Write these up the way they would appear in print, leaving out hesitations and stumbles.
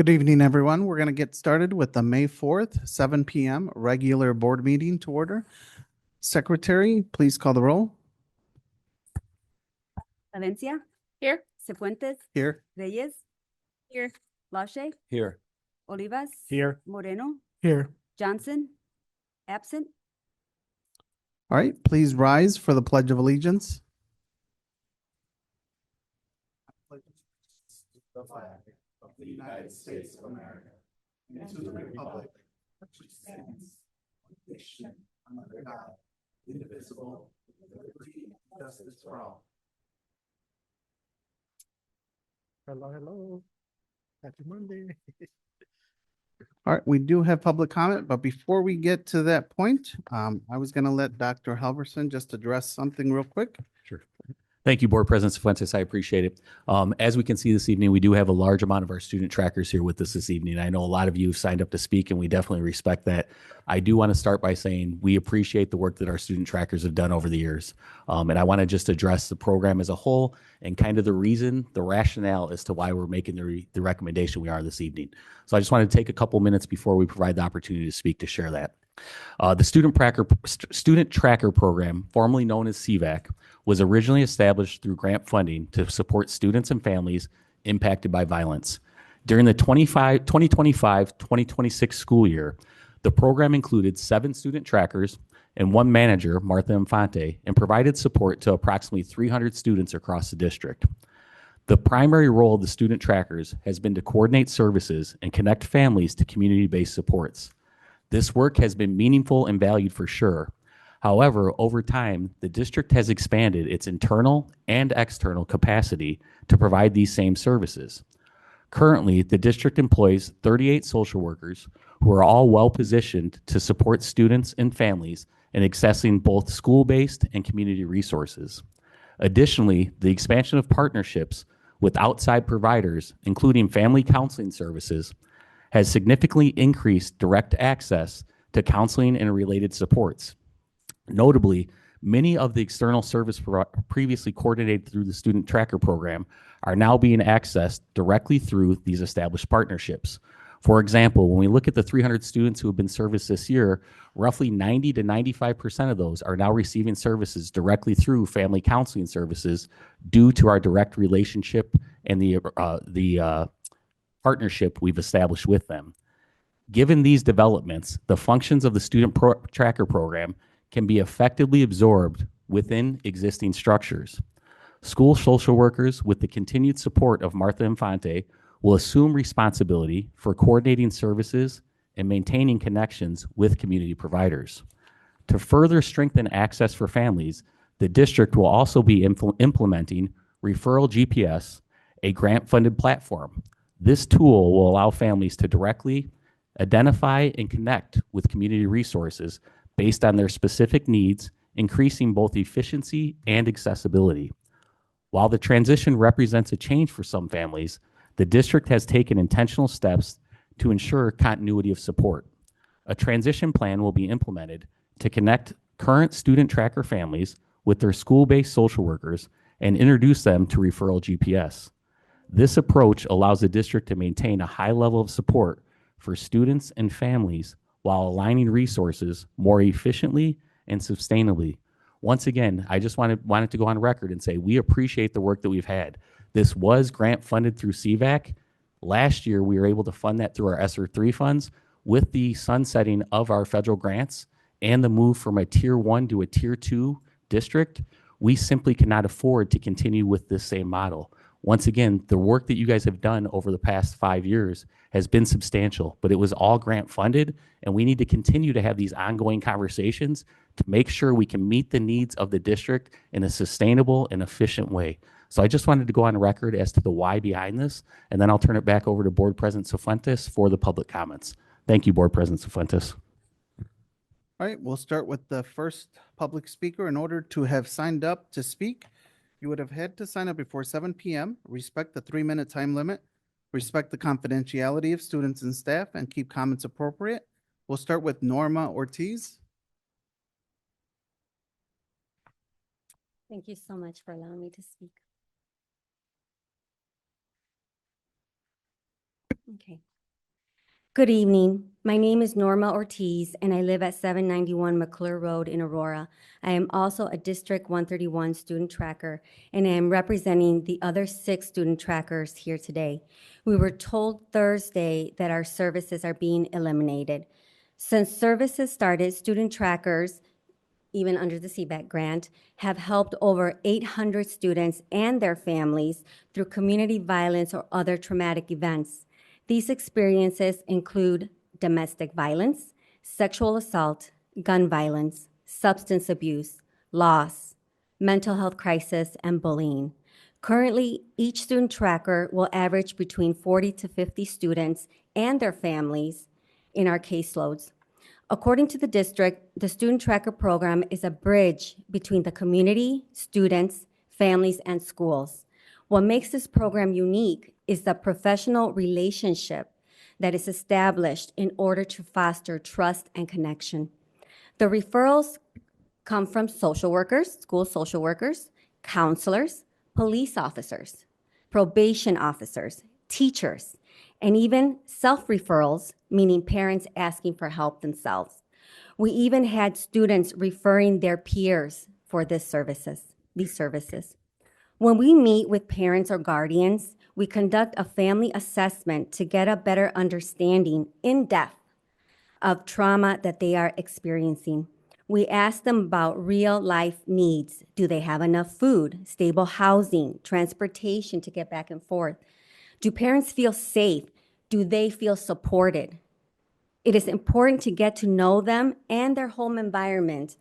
Good evening, everyone. We're going to get started with the May 4th, 7 p.m. regular board meeting to order. Secretary, please call the roll. Valencia, Here. Cifuentes, Here. Reyes, Here. Lache, Here. Olivas, Here. Moreno, Here. Johnson, absent. All right, please rise for the Pledge of Allegiance. The flag of the United States of America and to the republic which stands one nation under God, indivisible, with liberty and justice for all. Hello. Happy Monday. All right, we do have public comment, but before we get to that point, I was going to let Dr. Halverson just address something real quick. Sure. Thank you, Board President Cifuentes. I appreciate it. As we can see this evening, we do have a large amount of our student trackers here with us this evening. I know a lot of you have signed up to speak, and we definitely respect that. I do want to start by saying we appreciate the work that our student trackers have done over the years. And I want to just address the program as a whole and kind of the reason, the rationale as to why we're making the recommendation we are this evening. So I just want to take a couple minutes before we provide the opportunity to speak to share that. The Student Tracker Program, formerly known as CVAC, was originally established through grant funding to support students and families impacted by violence. During the 2025-2026 school year, the program included 7 student trackers and 1 manager, Martha Infante, and provided support to approximately 300 students across the district. The primary role of the student trackers has been to coordinate services and connect families to community-based supports. This work has been meaningful and valued for sure. However, over time, the district has expanded its internal and external capacity to provide these same services. Currently, the district employs 38 social workers who are all well-positioned to support students and families in accessing both school-based and community resources. Additionally, the expansion of partnerships with outside providers, including family counseling services, has significantly increased direct access to counseling and related supports. Notably, many of the external service previously coordinated through the Student Tracker Program are now being accessed directly through these established partnerships. For example, when we look at the 300 students who have been serviced this year, roughly 90 to 95% of those are now receiving services directly through family counseling services due to our direct relationship and the partnership we've established with them. Given these developments, the functions of the Student Tracker Program can be effectively absorbed within existing structures. School social workers, with the continued support of Martha Infante, will assume responsibility for coordinating services and maintaining connections with community providers. To further strengthen access for families, the district will also be implementing Referral GPS, a grant-funded platform. This tool will allow families to directly identify and connect with community resources based on their specific needs, increasing both efficiency and accessibility. While the transition represents a change for some families, the district has taken intentional steps to ensure continuity of support. A transition plan will be implemented to connect current student tracker families with their school-based social workers and introduce them to Referral GPS. This approach allows the district to maintain a high level of support for students and families while aligning resources more efficiently and sustainably. Once again, I just wanted to go on record and say we appreciate the work that we've had. This was grant funded through CVAC. Last year, we were able to fund that through our ESSER 3 funds. With the sunsetting of our federal grants and the move from a Tier 1 to a Tier 2 district, we simply cannot afford to continue with this same model. Once again, the work that you guys have done over the past 5 years has been substantial, but it was all grant funded, and we need to continue to have these ongoing conversations to make sure we can meet the needs of the district in a sustainable and efficient way. So I just wanted to go on record as to the why behind this, and then I'll turn it back over to Board President Cifuentes for the public comments. Thank you, Board President Cifuentes. All right, we'll start with the first public speaker. In order to have signed up to speak, you would have had to sign up before 7 p.m., respect the 3-minute time limit, respect the confidentiality of students and staff, and keep comments appropriate. We'll start with Norma Ortiz. Thank you so much for allowing me to speak. Okay. Good evening. My name is Norma Ortiz, and I live at 791 McClure Road in Aurora. I am also a District 131 student tracker, and I am representing the other 6 student trackers here today. We were told Thursday that our services are being eliminated. Since services started, student trackers, even under the CBAC grant, have helped over 800 students and their families through community violence or other traumatic events. These experiences include domestic violence, sexual assault, gun violence, substance abuse, loss, mental health crisis, and bullying. Currently, each student tracker will average between 40 to 50 students and their families in our caseloads. According to the district, the Student Tracker program is a bridge between the community, students, families, and schools. What makes this program unique is the professional relationship that is established in order to foster trust and connection. The referrals come from social workers, school social workers, counselors, police officers, probation officers, teachers, and even self-referrals, meaning parents asking for help themselves. We even had students referring their peers for these services. When we meet with parents or guardians, we conduct a family assessment to get a better understanding in depth of trauma that they are experiencing. We ask them about real life needs. Do they have enough food, stable housing, transportation to get back and forth? Do parents feel safe? Do they feel supported? It is important to get to know them and their home environment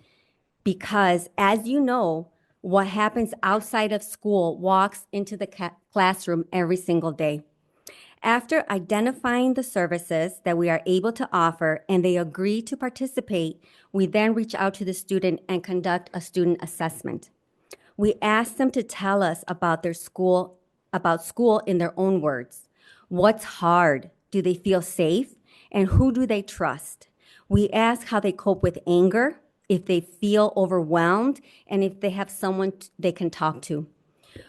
because, as you know, what happens outside of school walks into the classroom every single day. After identifying the services that we are able to offer and they agree to participate, we then reach out to the student and conduct a student assessment. We ask them to tell us about school in their own words. What's hard? Do they feel safe? And who do they trust? We ask how they cope with anger, if they feel overwhelmed, and if they have someone they can talk to.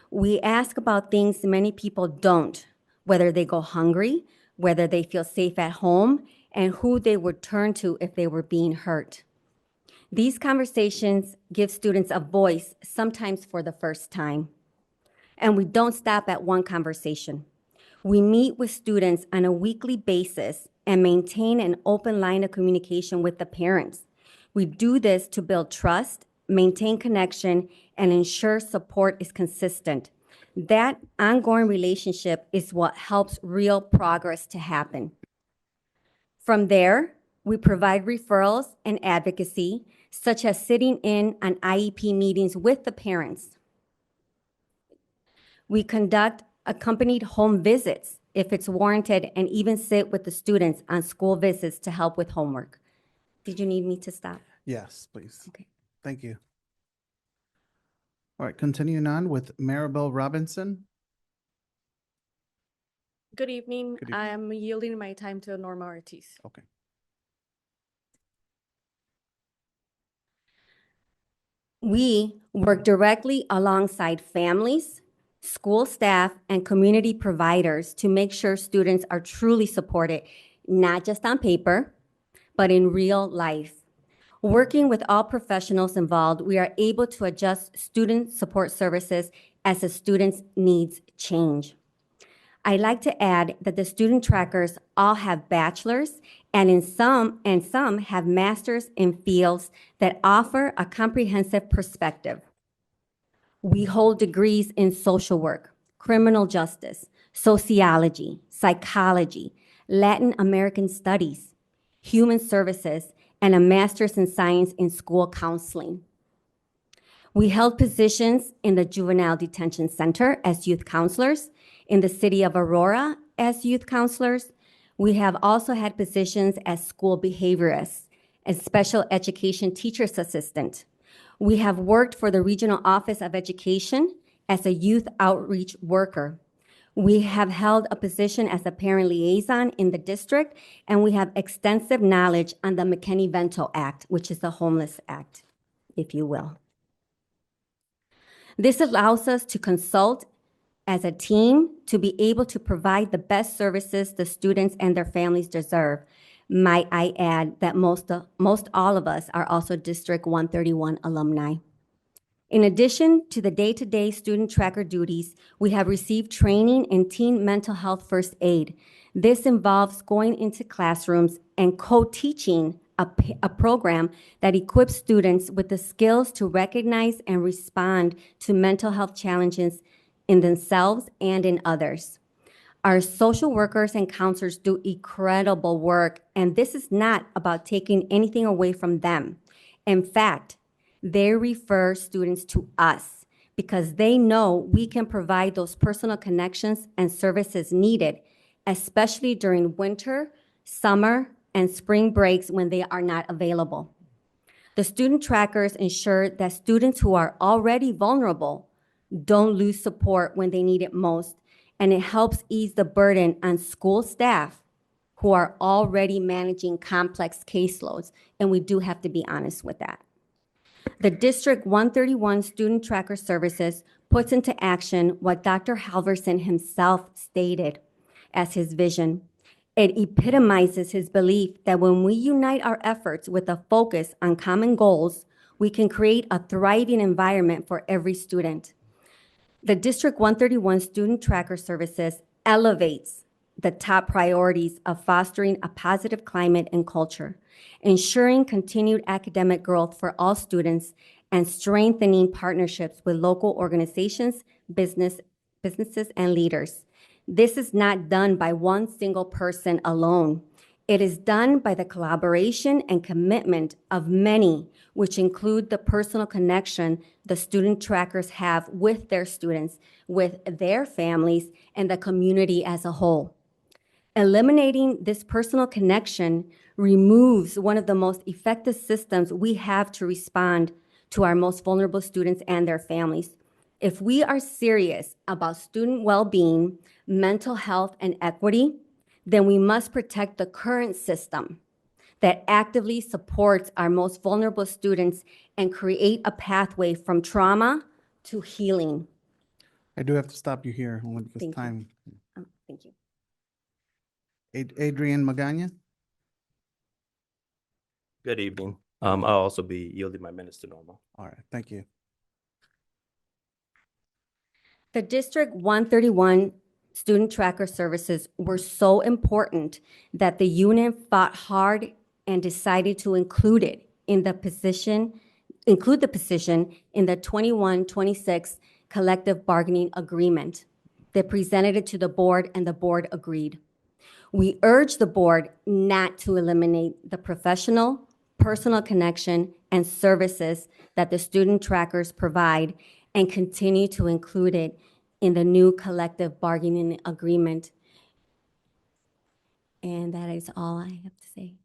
We ask about things many people don't, whether they go hungry, whether they feel safe at home, and who they would turn to if they were being hurt. These conversations give students a voice, sometimes for the first time. And we don't stop at one conversation. We meet with students on a weekly basis and maintain an open line of communication with the parents. We do this to build trust, maintain connection, and ensure support is consistent. That ongoing relationship is what helps real progress to happen. From there, we provide referrals and advocacy, such as sitting in on IEP meetings with the parents. We conduct accompanied home visits if it's warranted and even sit with the students on school visits to help with homework. Did you need me to stop? Yes, please. Okay. Thank you. All right, continuing on with Maribel Robinson. Good evening. Good evening. I am yielding my time to Norma Ortiz. Okay. We work directly alongside families, school staff, and community providers to make sure students are truly supported, not just on paper, but in real life. Working with all professionals involved, we are able to adjust student support services as the student's needs change. I'd like to add that the student trackers all have bachelor's and some have master's in fields that offer a comprehensive perspective. We hold degrees in social work, criminal justice, sociology, psychology, Latin American studies, human services, and a master's in science in school counseling. We held positions in the Juvenile Detention Center as youth counselors, in the city of Aurora as youth counselors. We have also had positions as school behaviorists, as special education teacher's assistant. We have worked for the Regional Office of Education as a youth outreach worker. We have held a position as a parent liaison in the district, and we have extensive knowledge on the McKinney-Vento Act, which is the Homeless Act, if you will. This allows us to consult as a team to be able to provide the best services the students and their families deserve. Might I add that most all of us are also District 131 alumni. In addition to the day-to-day student tracker duties, we have received training in teen mental health first aid. This involves going into classrooms and co-teaching a program that equips students with the skills to recognize and respond to mental health challenges in themselves and in others. Our social workers and counselors do incredible work, and this is not about taking anything away from them. In fact, they refer students to us because they know we can provide those personal connections and services needed, especially during winter, summer, and spring breaks when they are not available. The student trackers ensure that students who are already vulnerable don't lose support when they need it most, and it helps ease the burden on school staff who are already managing complex caseloads, and we do have to be honest with that. The District 131 Student Tracker Services puts into action what Dr. Halverson himself stated as his vision. It epitomizes his belief that when we unite our efforts with a focus on common goals, we can create a thriving environment for every student. The District 131 Student Tracker Services elevates the top priorities of fostering a positive climate and culture, ensuring continued academic growth for all students, and strengthening partnerships with local organizations, businesses, and leaders. This is not done by one single person alone. It is done by the collaboration and commitment of many, which include the personal connection the student trackers have with their students, with their families, and the community as a whole. Eliminating this personal connection removes one of the most effective systems we have to respond to our most vulnerable students and their families. If we are serious about student well-being, mental health, and equity, then we must protect the current system that actively supports our most vulnerable students and create a pathway from trauma to healing. I do have to stop you here only because Thank you. time. Thank you. Adrian Magana? Good evening. I'll also be yielding my minutes to Norma. All right, thank you. The District 131 Student Tracker Services were so important that the unit fought hard and decided to include the position in the 21-26 collective bargaining agreement. They presented it to the board and the board agreed. We urge the board not to eliminate the professional, personal connection, and services that the student trackers provide and continue to include it in the new collective bargaining agreement. And that is all I have to say.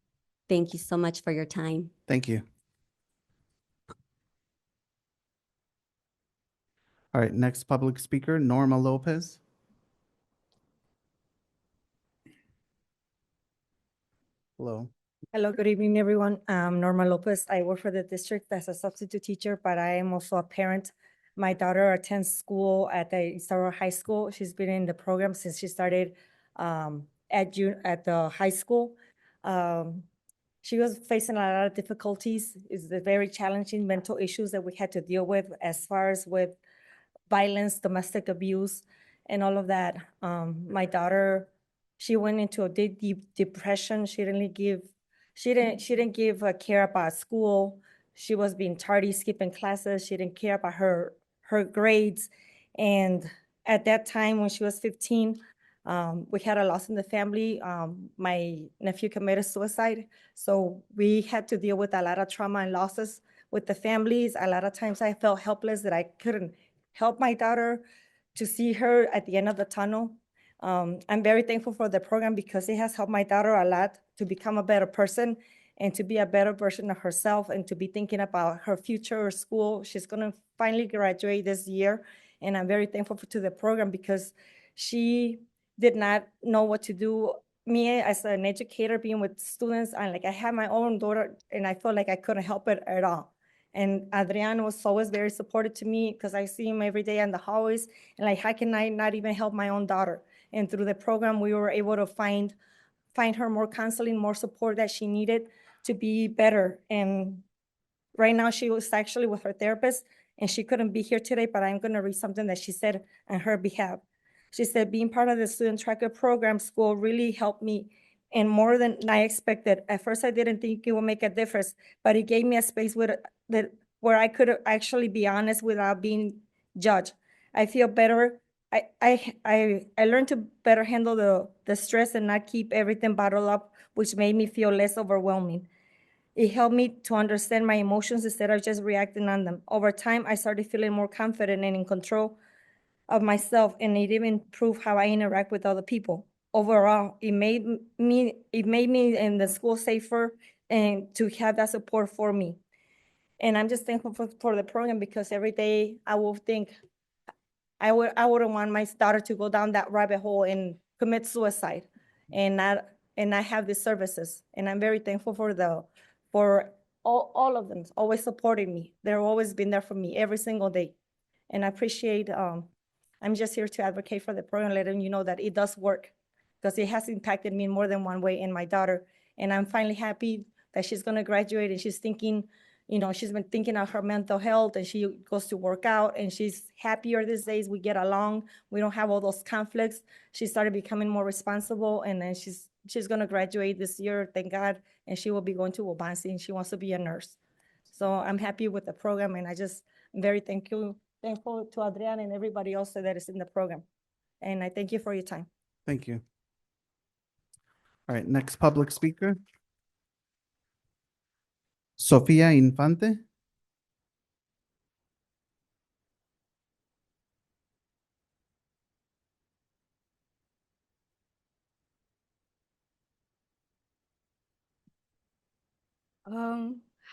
Thank you so much for your time. Thank you. All right, next public speaker, Norma Lopez. Hello. Hello, good evening, everyone. I'm Norma Lopez. I work for the district as a substitute teacher, but I am also a parent. My daughter attends school at the Aurora High School. She's been in the program since she started at the high school. She was facing a lot of difficulties. It's the very challenging mental issues that we had to deal with as far as with violence, domestic abuse, and all of that. My daughter, she went into a deep depression. She didn't give a care about school. She was being tardy, skipping classes. She didn't care about her grades. And at that time, when she was 15, we had a loss in the family. My nephew committed suicide. So we had to deal with a lot of trauma and losses with the families. A lot of times I felt helpless that I couldn't help my daughter to see her at the end of the tunnel. I'm very thankful for the program because it has helped my daughter a lot to become a better person and to be a better version of herself and to be thinking about her future or school. She's going to finally graduate this year. And I'm very thankful to the program because she did not know what to do. Me as an educator being with students, I had my own daughter and I felt like I couldn't help it at all. And Adrian was always very supportive to me because I see him every day in the hallways. And like, how can I not even help my own daughter? And through the program, we were able to find her more counseling, more support that she needed to be better. And right now, she was actually with her therapist, and she couldn't be here today, but I'm going to read something that she said on her behalf. She said, being part of the student tracker program school really helped me, and more than I expected. At first, I didn't think it would make a difference, but it gave me a space where I could actually be honest without being judged. I feel better. I learned to better handle the stress and not keep everything bottled up, which made me feel less overwhelming. It helped me to understand my emotions instead of just reacting on them. Over time, I started feeling more confident and in control of myself, and it even improved how I interact with other people. Overall, it made me in the school safer and to have that support for me. And I'm just thankful for the program because every day I will think I wouldn't want my daughter to go down that rabbit hole and commit suicide and not have these services. And I'm very thankful for all of them always supporting me. They've always been there for me every single day. And I appreciate, I'm just here to advocate for the program, letting you know that it does work because it has impacted me in more than one way and my daughter. And I'm finally happy that she's gonna graduate and she's thinking, she's been thinking of her mental health and she goes to work out and she's happier these days. We get along. We don't have all those conflicts. She started becoming more responsible and then she's gonna graduate this year, thank God, and she will be going to Wabansi and she wants to be a nurse. So I'm happy with the program and I'm very thankful to Adrian and everybody else that is in the program. And I thank you for your time. Thank you. All right, next public speaker. Sofia Infante.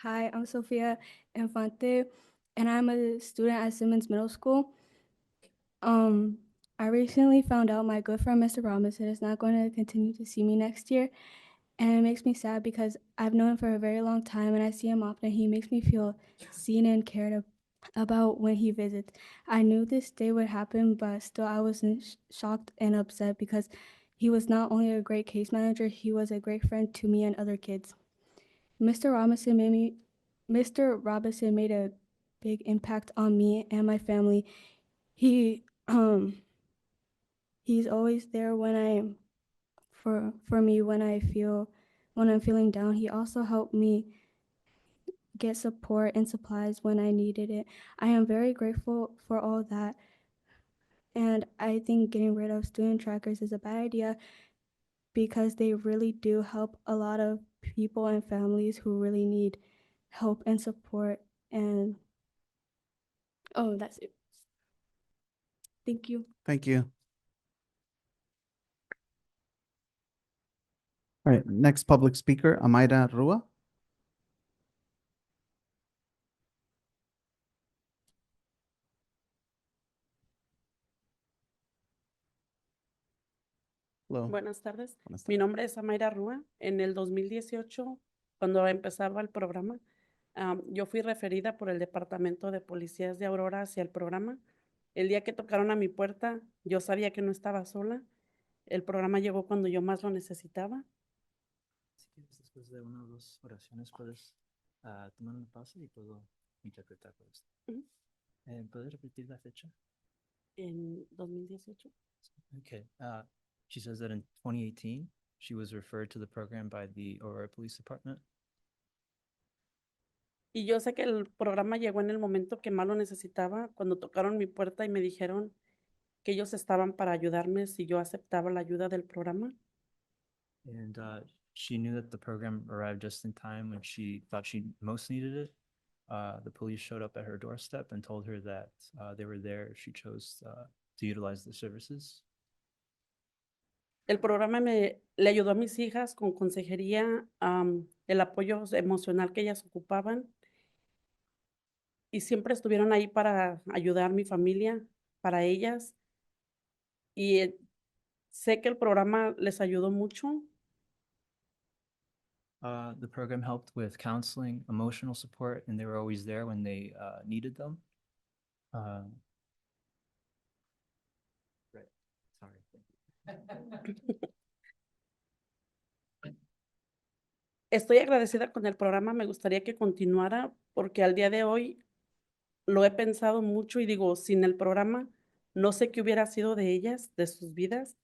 Hi, I'm Sofia Infante, and I'm a student at Simmons Middle School. I recently found out my good friend, Mr. Robinson, is not going to continue to see me next year, and it makes me sad because I've known him for a very long time, and I see him often. He makes me feel seen and cared about when he visits. I knew this day would happen, but still I was shocked and upset because he was not only a great case manager, he was a great friend to me and other kids. Mr. Robinson made a big impact on me and my family. He he's always there for me when I'm feeling down. He also helped me get support and supplies when I needed it. I am very grateful for all that. And I think getting rid of student trackers is a bad idea because they really do help a lot of people and families who really need help and support. And that's it. Thank you. Thank you. All right, next public speaker, Amaira Rua. Hello. Buenas tardes. Buenas Mi tardes. nombre es Amaira Rúa. En el 2018, cuando empezaba el programa, yo fui referida por el Departamento de Policías de Aurora hacia el programa. El día que tocaron a mi puerta, yo sabía que no estaba sola. El programa llegó cuando yo más lo necesitaba. Si quieres, después de una o dos oraciones, puedes tomar una pausa y puedo interpretar por esto. Ujú. ¿Puedes repetir la fecha? En 2018. Okay. She says that in 2018, she was referred to the program by the Aurora Police Department. Y yo sé que el programa llegó en el momento que más lo necesitaba, cuando tocaron mi puerta y me dijeron que ellos estaban para ayudarme si yo aceptaba la ayuda del programa. And she knew that the program arrived just in time when she thought she most needed it. The police showed up at her doorstep and told her that they were there if she chose to utilize the services. El programa le ayudó a mis hijas con consejería, el apoyo emocional que ellas ocupaban y siempre estuvieron ahí para ayudar a mi familia, para ellas. Y sé que el programa les ayudó mucho. The program helped with counseling, emotional support, and they were always there when they needed them. Right, sorry. Estoy agradecida con el programa, me gustaría que continuara porque al día de hoy lo he pensado mucho y digo, sin el programa, no sé qué hubiera sido de ellas, de sus vidas.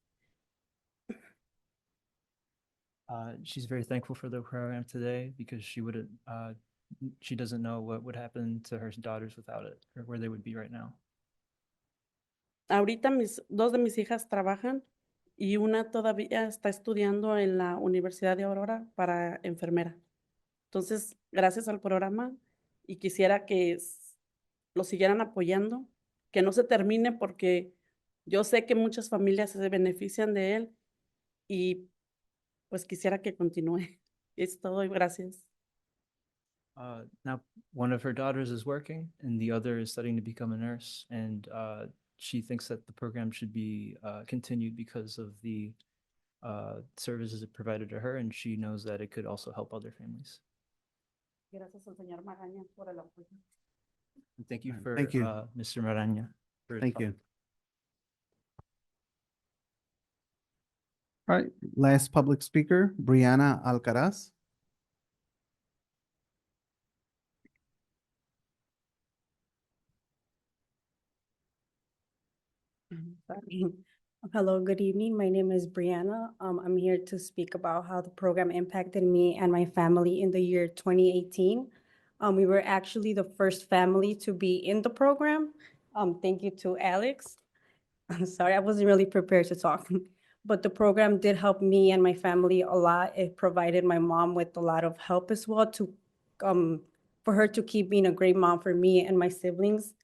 She's very thankful for the program today because she doesn't know what would happen to her daughters without it or where they would be right now. Ahorita dos de mis hijas trabajan y una todavía está estudiando en la Universidad de Aurora para enfermera. Entonces, gracias al programa y quisiera que lo siguieran apoyando, que no se termine porque yo sé que muchas familias se benefician de él y pues quisiera que continúe. Es todo y gracias. Now, one of her daughters is working and the other is studying to become a nurse. And she thinks that the program should be continued because of the services it provided to her. And she knows that it could also help other families. Gracias al señor Magaña por el apoyo. And thank you All right, for thank you. Mr. Maraña. Thank you. All right, last public speaker, Brianna Alcaraz. Sorry. Hello, good evening. My name is Brianna. I'm here to speak about how the program impacted me and my family in the year 2018. We were actually the first family to be in the program. Thank you to Alex. I'm sorry, I wasn't really prepared to talk, but the program did help me and my family a lot. It provided my mom with a lot of help as well for her to keep being a great mom for me and my siblings.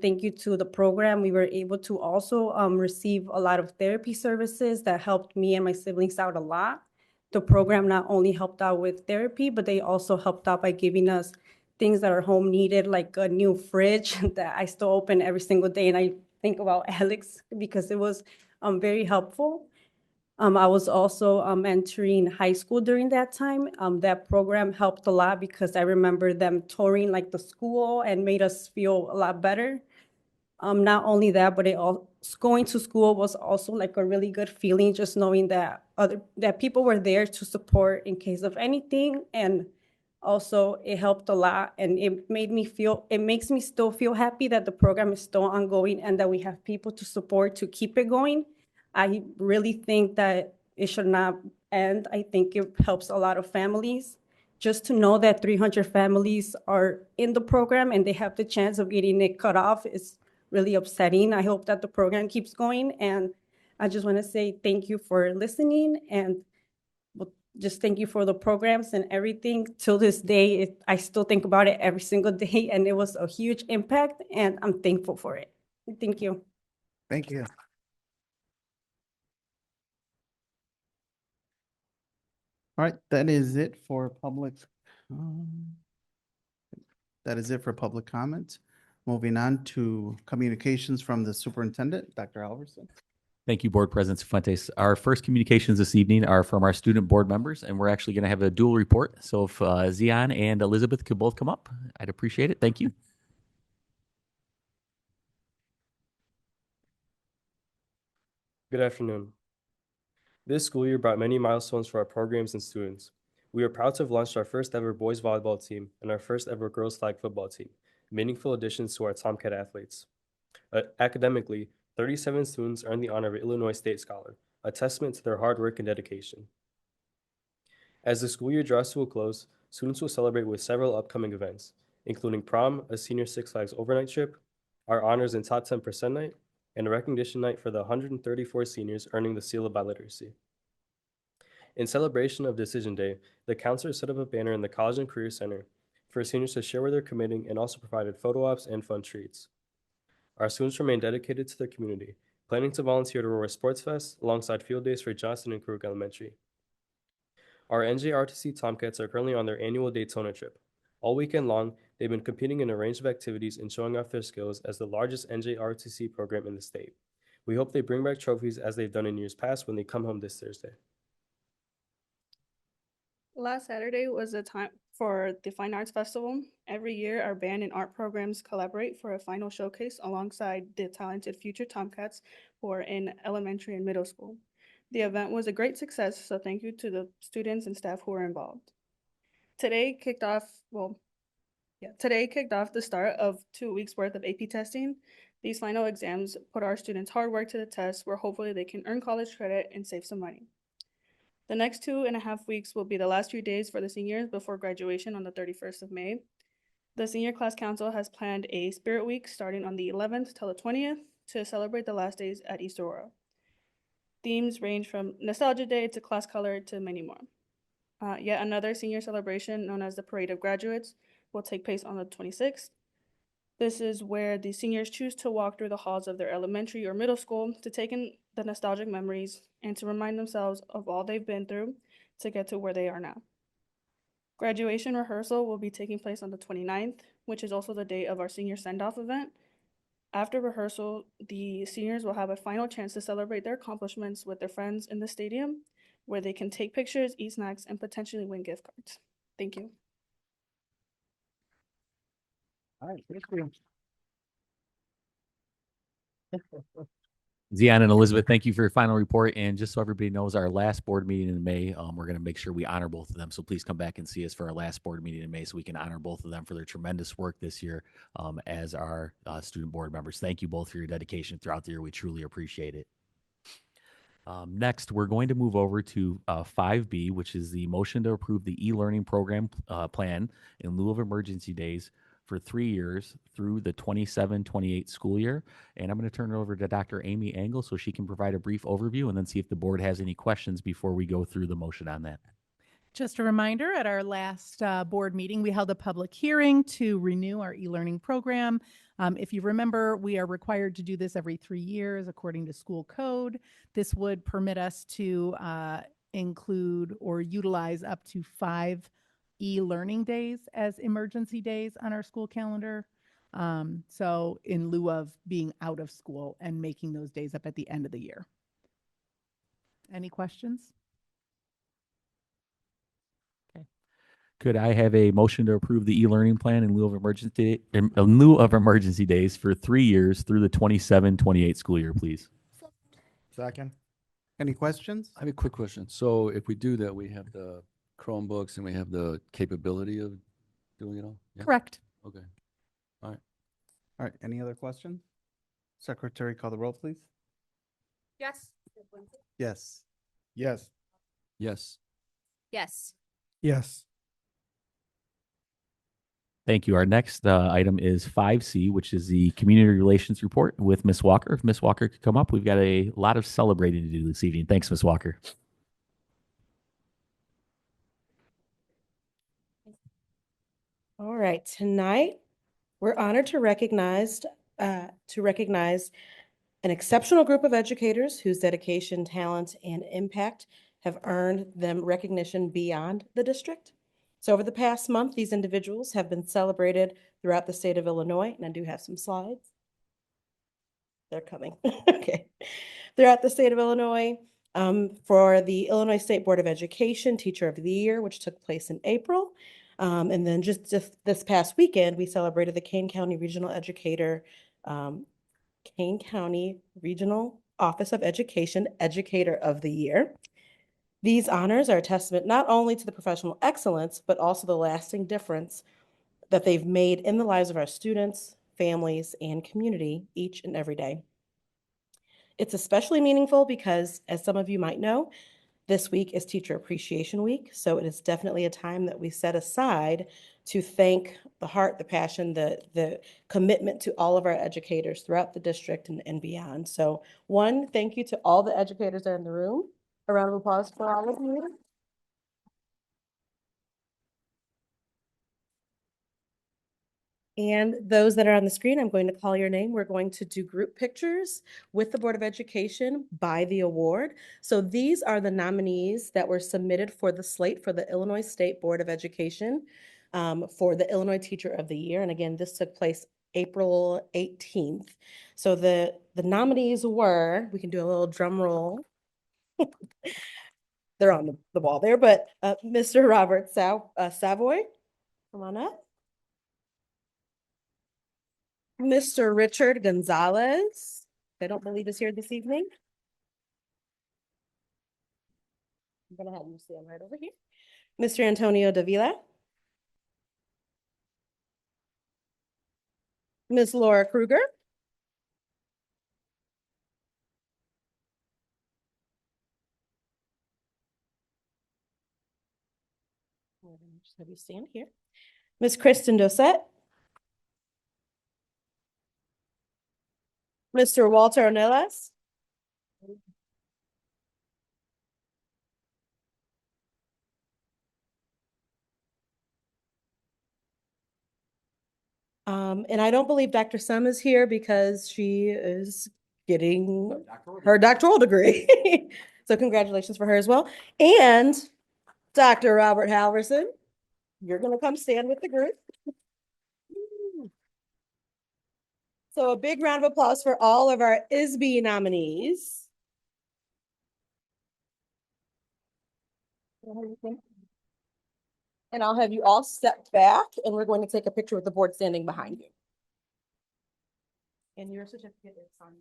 Thank you to the program. We were able to also receive a lot of therapy services that helped me and my siblings out a lot. The program not only helped out with therapy, but they also helped out by giving us things that our home needed, like a new fridge that I still open every single day. And I think about Alex because it was very helpful. I was also entering high school during that time. That program helped a lot because I remember them touring like the school and made us feel a lot better. Not only that, but going to school was also like a really good feeling, just knowing that that people were there to support in case of anything. And also it helped a lot and it makes me still feel happy that the program is still ongoing and that we have people to support to keep it going. I really think that it should not end. I think it helps a lot of families. Just to know that 300 families are in the program and they have the chance of getting it cut off is really upsetting. I hope that the program keeps going. And I just want to say thank you for listening and just thank you for the programs and everything. Till this day, I still think about it every single day and it was a huge impact and I'm thankful for it. Thank you. Thank you. All right, that is it for public. That is it for public comment. Moving on to communications from the superintendent, Dr. Alverson. Thank you, Board President Fuentes. Our first communications this evening are from our student board members, and we're actually going to have a dual report. So if Zion and Elizabeth could both come up, I'd appreciate it. Thank you. Good afternoon. This school year brought many milestones for our programs and students. We are proud to have launched our first ever boys volleyball team and our first ever girls flag football team, meaningful additions to our Tomcat athletes. Academically, 37 students earned the honor of Illinois State Scholar, a testament to their hard work and dedication. As the school year draws to a close, students will celebrate with several upcoming events, including prom, a senior Six Flags overnight trip, our honors and top 10% night, and a recognition night for the 134 seniors earning the seal of biliteracy. In celebration of Decision Day, the counselors set up a banner in the College and Career Center for seniors to share where they're committing and also provided photo ops and fun treats. Our students remain dedicated to their community, planning to volunteer at Aurora Sports Fest alongside field days for Johnson and Krug Elementary. Our NJRTC Tomcats are currently on their annual Daytona trip. All weekend long, they've been competing in a range of activities and showing off their skills as the largest NJRTC program in the state. We hope they bring back trophies as they've done in years past when they come home this Thursday. Last Saturday was a time for the Fine Arts Festival. Every year, our band and art programs collaborate for a final showcase alongside the talented future Tomcats who are in elementary and middle school. The event was a great success, so thank you to the students and staff who were involved. Today kicked off, today kicked off the start of 2 weeks worth of AP testing. These final exams put our students' hard work to the test, where hopefully they can earn college credit and save some money. The next 2.5 weeks will be the last few days for the seniors before graduation on the 31st of May. The Senior Class Council has planned a Spirit Week starting on the 11th till the 20th to celebrate the last days at East Aurora. Themes range from Nostalgia Day to Class Color to many more. Yet another senior celebration known as the Parade of Graduates will take place on the 26th. This is where the seniors choose to walk through the halls of their elementary or middle school to take in the nostalgic memories and to remind themselves of all they've been through to get to where they are now. Graduation rehearsal will be taking place on the 29th, which is also the day of our senior send-off event. After rehearsal, the seniors will have a final chance to celebrate their accomplishments with their friends in the stadium, where they can take pictures, eat snacks, and potentially win gift cards. Thank you. All right, thank you. Zion and Elizabeth, thank you for your final report. And just so everybody knows, our last board meeting in May, we're going to make sure we honor both of them. So please come back and see us for our last board meeting in May so we can honor both of them for their tremendous work this year as our student board members. Thank you both for your dedication throughout the year. We truly appreciate it. Next, we're going to move over to 5B, which is the motion to approve the e-learning program plan in lieu of emergency days for 3 years through the 27-28 school year. And I'm going to turn it over to Dr. Amy Engel so she can provide a brief overview and then see if the board has any questions before we go through the motion on that. Just a reminder, at our last board meeting, we held a public hearing to renew our e-learning program. If you remember, we are required to do this every 3 years according to school code. This would permit us to include or utilize up to 5 e-learning days as emergency days on our school calendar. So in lieu of being out of school and making those days up at the end of the year. Any questions? Could I have a motion to approve the e-learning plan in lieu of emergency days for 3 years through the 27-28 school year, please? Second. Any questions? I have a quick question. So if we do that, we have the Chromebooks and we have the capability of doing it all? Yeah? Correct. Okay. All right, any other questions? Secretary, call the roll, please. Yes. Yes. Yes. Yes. Yes. Yes. Thank you. Our next item is 5C, which is the community relations report with Ms. Walker. If Ms. Walker could come up, we've got a lot of celebrating to do this evening. Thanks, Ms. Walker. All right, tonight we're honored to recognize an exceptional group of educators whose dedication, talent, and impact have earned them recognition beyond the district. So over the past month, these individuals have been celebrated throughout the state of Illinois, and I do have some slides. They're coming. Okay. Throughout the state of Illinois, for the Illinois State Board of Education Teacher of the Year, which took place in April. And then just this past weekend, we celebrated the Kane County Regional Office of Education Educator of the Year. These honors are a testament not only to the professional excellence, but also the lasting difference that they've made in the lives of our students, families, and community each and every day. It's especially meaningful because, as some of you might know, this week is Teacher Appreciation Week, so it is definitely a time that we set aside to thank the heart, the passion, the commitment to all of our educators throughout the district and beyond. So one, thank you to all the educators that are in the room. A round of applause for all of you. And those that are on the screen, I'm going to call your name. We're going to do group pictures with the Board of Education by the award. So these are the nominees that were submitted for the slate for the Illinois State Board of Education for the Illinois Teacher of the Year. And again, this took place April 18th. So the nominees were, we can do a little drum roll. they're on the wall there, but Mr. Robert Savoy, come on up. Mr. Richard Gonzalez, I don't believe is here this evening. I'm gonna have you stand right over here. Mr. Antonio Davila. Miss Laura Kruger. Just have you stand here. Miss Kristen Doucette. Mr. Walter Ornelas. And I don't believe Dr. Sum is here because she is getting her doctoral degree. So congratulations for her as well. And Dr. Robert Halverson, you're gonna come stand with the group. So a big round of applause for all of our ISB nominees. And I'll have you all step back and we're going to take a picture with the board standing behind you. And your certificate is signed.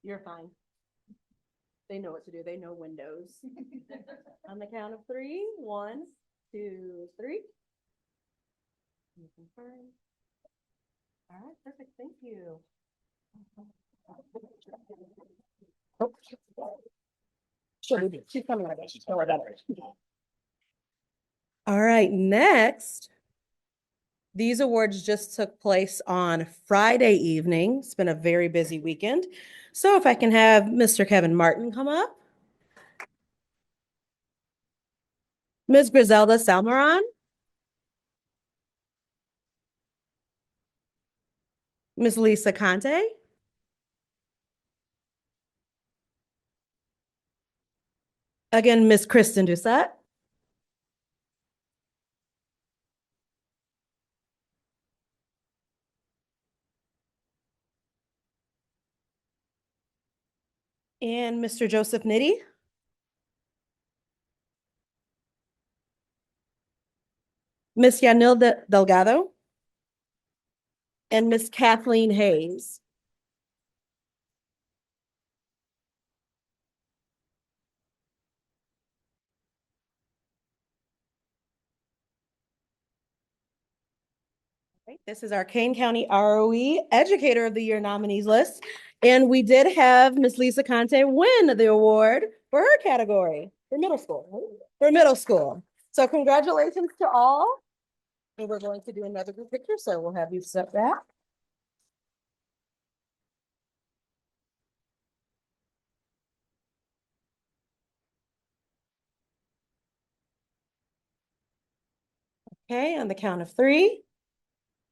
You're fine. They know what to do. They know Windows. On the count of three. 1, 2, 3. You confirm. All right, perfect. Thank you. Oh. She's coming right back. Don't worry about it. All right, next. These awards just took place on Friday evening. It's been a very busy weekend. So if I can have Mr. Kevin Martin come up. Ms. Griselda Salmaron. Ms. Lisa Conte. Again, Ms. Kristen Doucette. And Mr. Joseph Nitty. Ms. Yanilda Delgado. And Ms. Kathleen Hayes. Right, this is our Kane County ROE Educator of the Year nominees list. And we did have Ms. Lisa Conte win the award for her category for middle school. So congratulations to all. And we're going to do another group picture, so we'll have you step back. Okay, on the count of 3.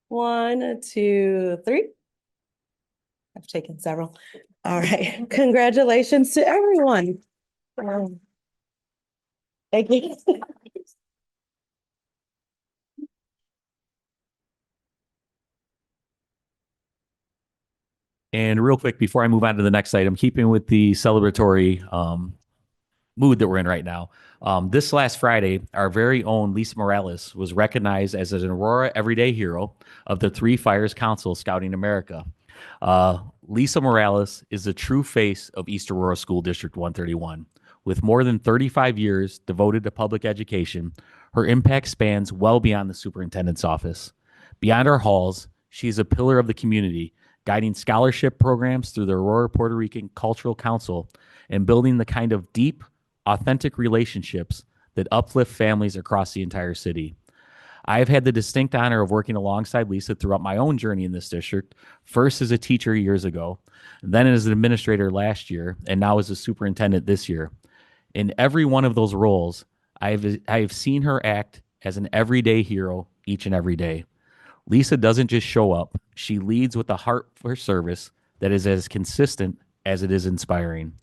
1, 2, 3. I've taken several. All right, congratulations to everyone. Thank you. And real quick, before I move on to the next item, keeping with the celebratory mood that we're in right now, this last Friday, our very own Lisa Morales was recognized as an Aurora Everyday Hero of the Three Fires Council Scouting America. Lisa Morales is the true face of East Aurora School District 131. With more than 35 years devoted to public education, her impact spans well beyond the superintendent's office. Beyond our halls, she is a pillar of the community, guiding scholarship programs through the Aurora Puerto Rican Cultural Council and building the kind of deep, authentic relationships that uplift families across the entire city. I have had the distinct honor of working alongside Lisa throughout my own journey in this district, first as a teacher years ago, then as an administrator last year, and now as a superintendent this year. In every one of those roles, I have seen her act as an everyday hero each and every day. Lisa doesn't just show up. She leads with a heart for service that is as consistent as it is inspiring.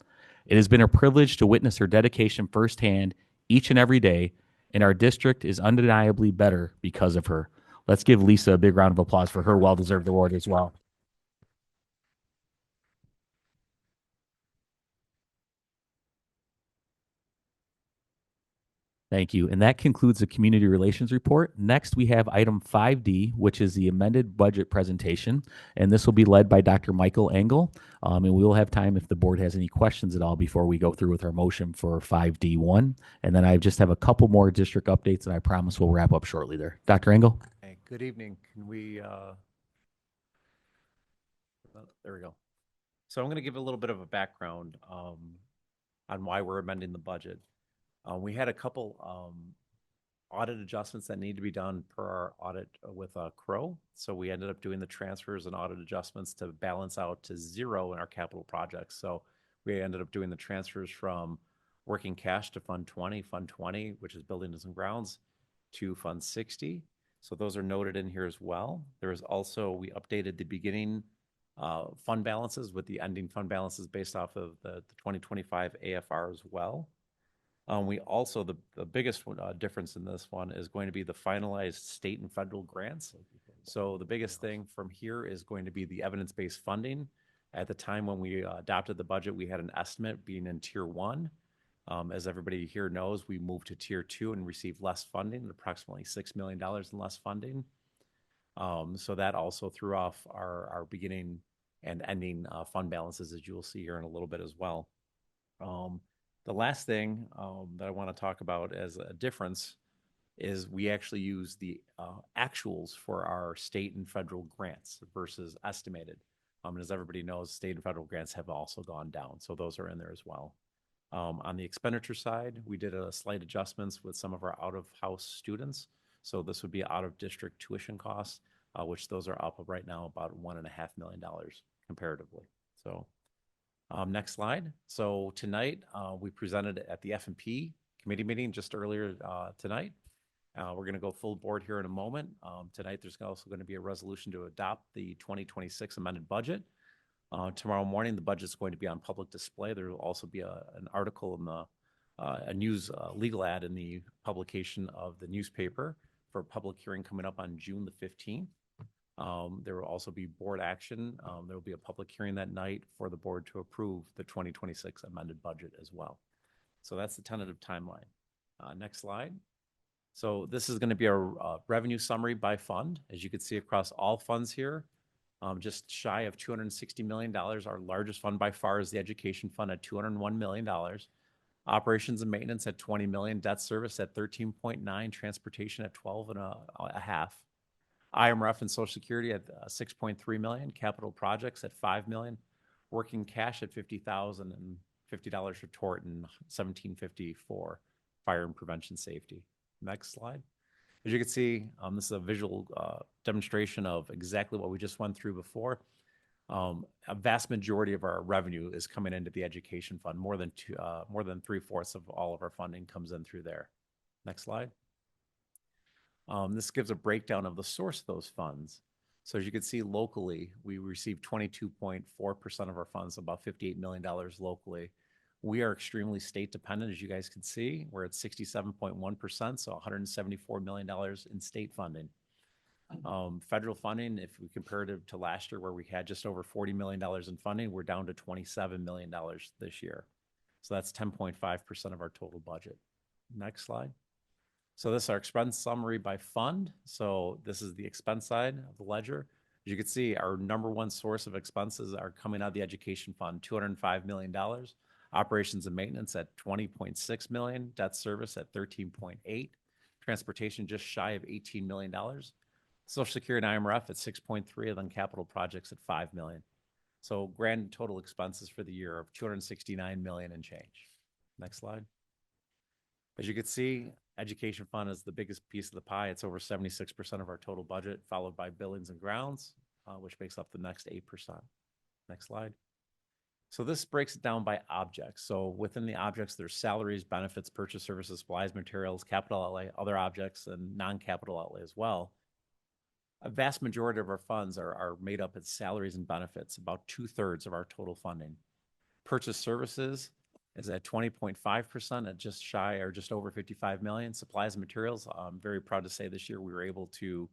It has been a privilege to witness her dedication firsthand each and every day, and our district is undeniably better because of her. Let's give Lisa a big round of applause for her well-deserved award as well. Thank you. And that concludes the community relations report. Next, we have item 5D, which is the amended budget presentation. And this will be led by Dr. Michael Engel. And we will have time if the board has any questions at all before we go through with our motion for 5D1. And then I just have a couple more district updates, and I promise we'll wrap up shortly there. Dr. Engel? Hey, good evening. Can we, there we go. So I'm going to give a little bit of a background on why we're amending the budget. We had a couple audit adjustments that need to be done per our audit with Crow. So we ended up doing the transfers and audit adjustments to balance out to zero in our capital projects. So we ended up doing the transfers from working cash to Fund 20, which is buildings and grounds, to Fund 60. So those are noted in here as well. There is also, we updated the beginning fund balances with the ending fund balances based off of the 2025 AFR as well. We also, the biggest difference in this one is going to be the finalized state and federal grants. So the biggest thing from here is going to be the evidence-based funding. At the time when we adopted the budget, we had an estimate being in Tier 1. As everybody here knows, we moved to Tier 2 and received less funding, approximately $6 million in less funding. So that also threw off our beginning and ending fund balances, as you will see here in a little bit as well. The last thing that I want to talk about as a difference is we actually use the actuals for our state and federal grants versus estimated. And as everybody knows, state and federal grants have also gone down, so those are in there as well. On the expenditure side, we did a slight adjustments with some of our out-of-house students. So this would be out-of-district tuition costs, which those are up right now about $1.5 million comparatively. So next slide. So tonight we presented at the F&P committee meeting just earlier tonight. We're going to go full board here in a moment. Tonight there's also going to be a resolution to adopt the 2026 amended budget. Tomorrow morning the budget's going to be on public display. There will also be an article in the a news legal ad in the publication of the newspaper for a public hearing coming up on June the 15th. There will also be board action. There will be a public hearing that night for the board to approve the 2026 amended budget as well. So that's the tentative timeline. Next slide. So this is going to be a revenue summary by fund. As you can see across all funds here, just shy of $260 million. Our largest fund by far is the education fund at $201 million. Operations and maintenance at $20 million. Debt service at 13.9. Transportation at 12.5. IMRF and Social Security at 6.3 million, capital projects at 5 million, working cash at 50,000 and $50 for tort and 1750 for fire and prevention safety. Next slide. As you can see, this is a visual demonstration of exactly what we just went through before. A vast majority of our revenue is coming into the education fund. More than 3/4 of all of our funding comes in through there. Next slide. This gives a breakdown of the source of those funds. So as you can see locally, we received 22.4% of our funds, about $58 million locally. We are extremely state dependent, as you guys can see. We're at 67.1%, so $174 million in state funding. Federal funding, if we compare it to last year where we had just over $40 million in funding, we're down to $27 million this year. So that's 10.5% of our total budget. Next slide. So this is our expense summary by fund. So this is the expense side of the ledger. As you can see, our number one source of expenses are coming out of the education fund, $205 million. Operations and maintenance at $20.6 million. Debt service at $13.8. Transportation just shy of $18 million. Social Security and IMRF at 6.3, and then capital projects at $5 million. So grand total expenses for the year of $269 million and change. Next slide. As you can see, education fund is the biggest piece of the pie. It's over 76% of our total budget, followed by buildings and grounds, which makes up the next 8%. Next slide. So this breaks it down by objects. So within the objects, there's salaries, benefits, purchase services, supplies, materials, capital outlay, other objects, and non-capital outlay as well. A vast majority of our funds are made up of salaries and benefits, about 2/3 of our total funding. Purchase services is at 20.5% at just shy or just over $55 million. Supplies and materials, I'm very proud to say this year we were able to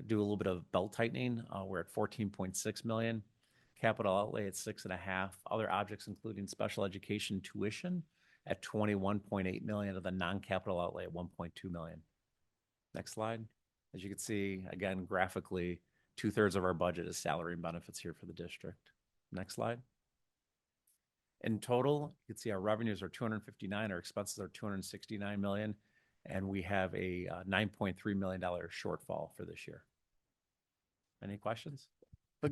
do a little bit of belt tightening. We're at 14.6 million. Capital outlay at 6.5. Other objects, including special education tuition at 21.8 million, of the non-capital outlay at 1.2 million. Next slide. As you can see, again, graphically, 2/3 of our budget is salary and benefits here for the district. Next slide. In total, you can see our revenues are 259, our expenses are 269 million, and we have a $9.3 million shortfall for this year. Any questions? But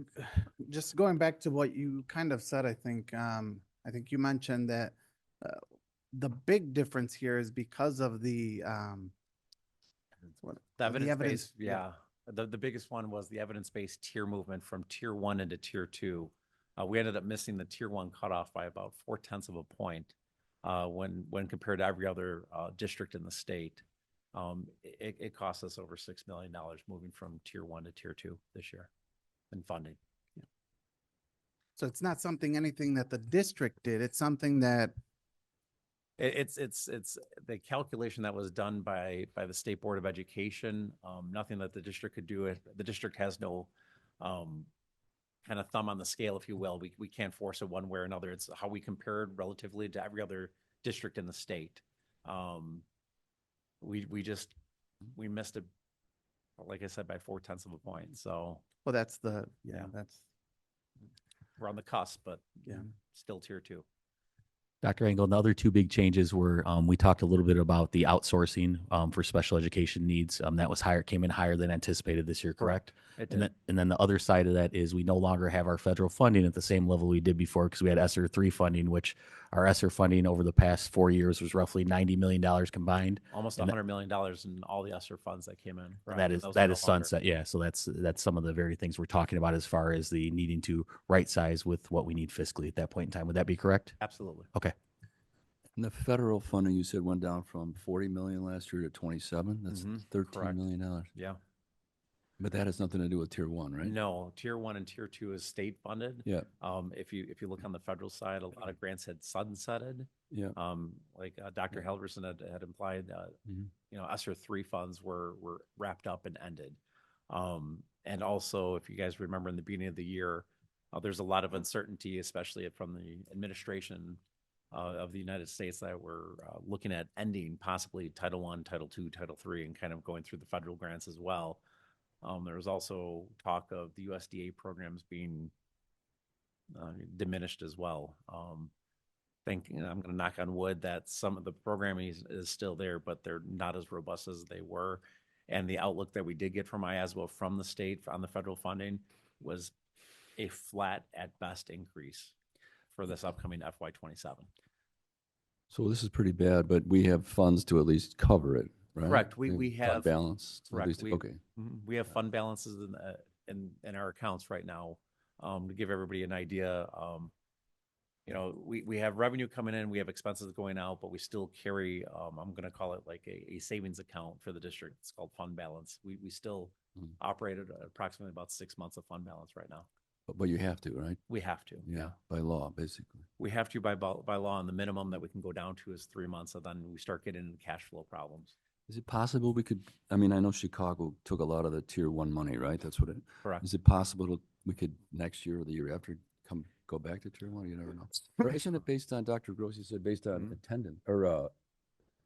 just going back to what you kind of said, I think you mentioned that the big difference here is because of the The evidence evidence- base, yeah. The biggest one was the evidence-based tier movement from tier 1 into tier 2. We ended up missing the tier 1 cutoff by about 0.4 of a point when compared to every other district in the state. It cost us over $6 million moving from tier 1 to tier 2 this year in funding. So it's not anything that the district did. It's something that It's the calculation that was done by the State Board of Education. Nothing that the district could do. The district has no kind of thumb on the scale, if you will. We can't force it one way or another. It's how we compared relatively to every other district in the state. We missed it, like I said, by 0.4 of a point. So well, that's we're on the cusp, but Yeah. still tier 2. Dr. Engel, the other two big changes were we talked a little bit about the outsourcing for special education needs. That was came in higher than anticipated this year, correct? It And did. then the other side of that is we no longer have our federal funding at the same level we did before because we had ESSER 3 funding, which our ESSER funding over the past 4 years was roughly $90 million combined. Almost And $100 million in all the ESSER funds that came in. And correct? that is Those are that no is longer. sunset, yeah. So that's some of the very things we're talking about as far as the needing to right size with what we need fiscally at that point in time. Would that be correct? Absolutely. Okay. And the federal funding you said went down from 40 million last year to 27. That's Mhm, $13 correct. million dollars. Yeah. But that has nothing to do with tier 1, right? No, tier 1 and tier 2 is state funded. Yeah. If you look on the federal side, a lot of grants had sunsetted. Yeah. Like Dr. Halverson had implied, Mhm. ESSER 3 funds were wrapped up and ended. And also, if you guys remember in the beginning of the year, there's a lot of uncertainty, especially from the administration of the United States, that we're looking at ending possibly Title I, Title II, Title III, and kind of going through the federal grants as well. There was also talk of the USDA programs being diminished as well. I'm going to knock on wood that some of the programming is still there, but they're not as robust as they were. And the outlook that we did get from IASWA from the state on the federal funding was a flat at best increase for this upcoming FY27. So this is pretty bad, but we have funds to at least cover it, right? Correct. We fund have balance. To at Correct. least- okay. We have fund balances in our accounts right now. To give everybody an idea, we have revenue coming in, we have expenses going out, but we still carry, I'm going to call it like a savings account for the district. It's called fund balance. We still operate at approximately about 6 months of fund balance right now. But you have to, right? We have to. Yeah, by law, basically. We have to by law, and the minimum that we can go down to is 3 months, and then we start getting into cash flow problems. Is it possible we could, I mean, I know Chicago took a lot of the tier 1 money, right? That's what it. Correct. Is it possible we could next year or the year after go back to tier 1? You never know. Or isn't it based on, Dr. Grossi said, based on attendance or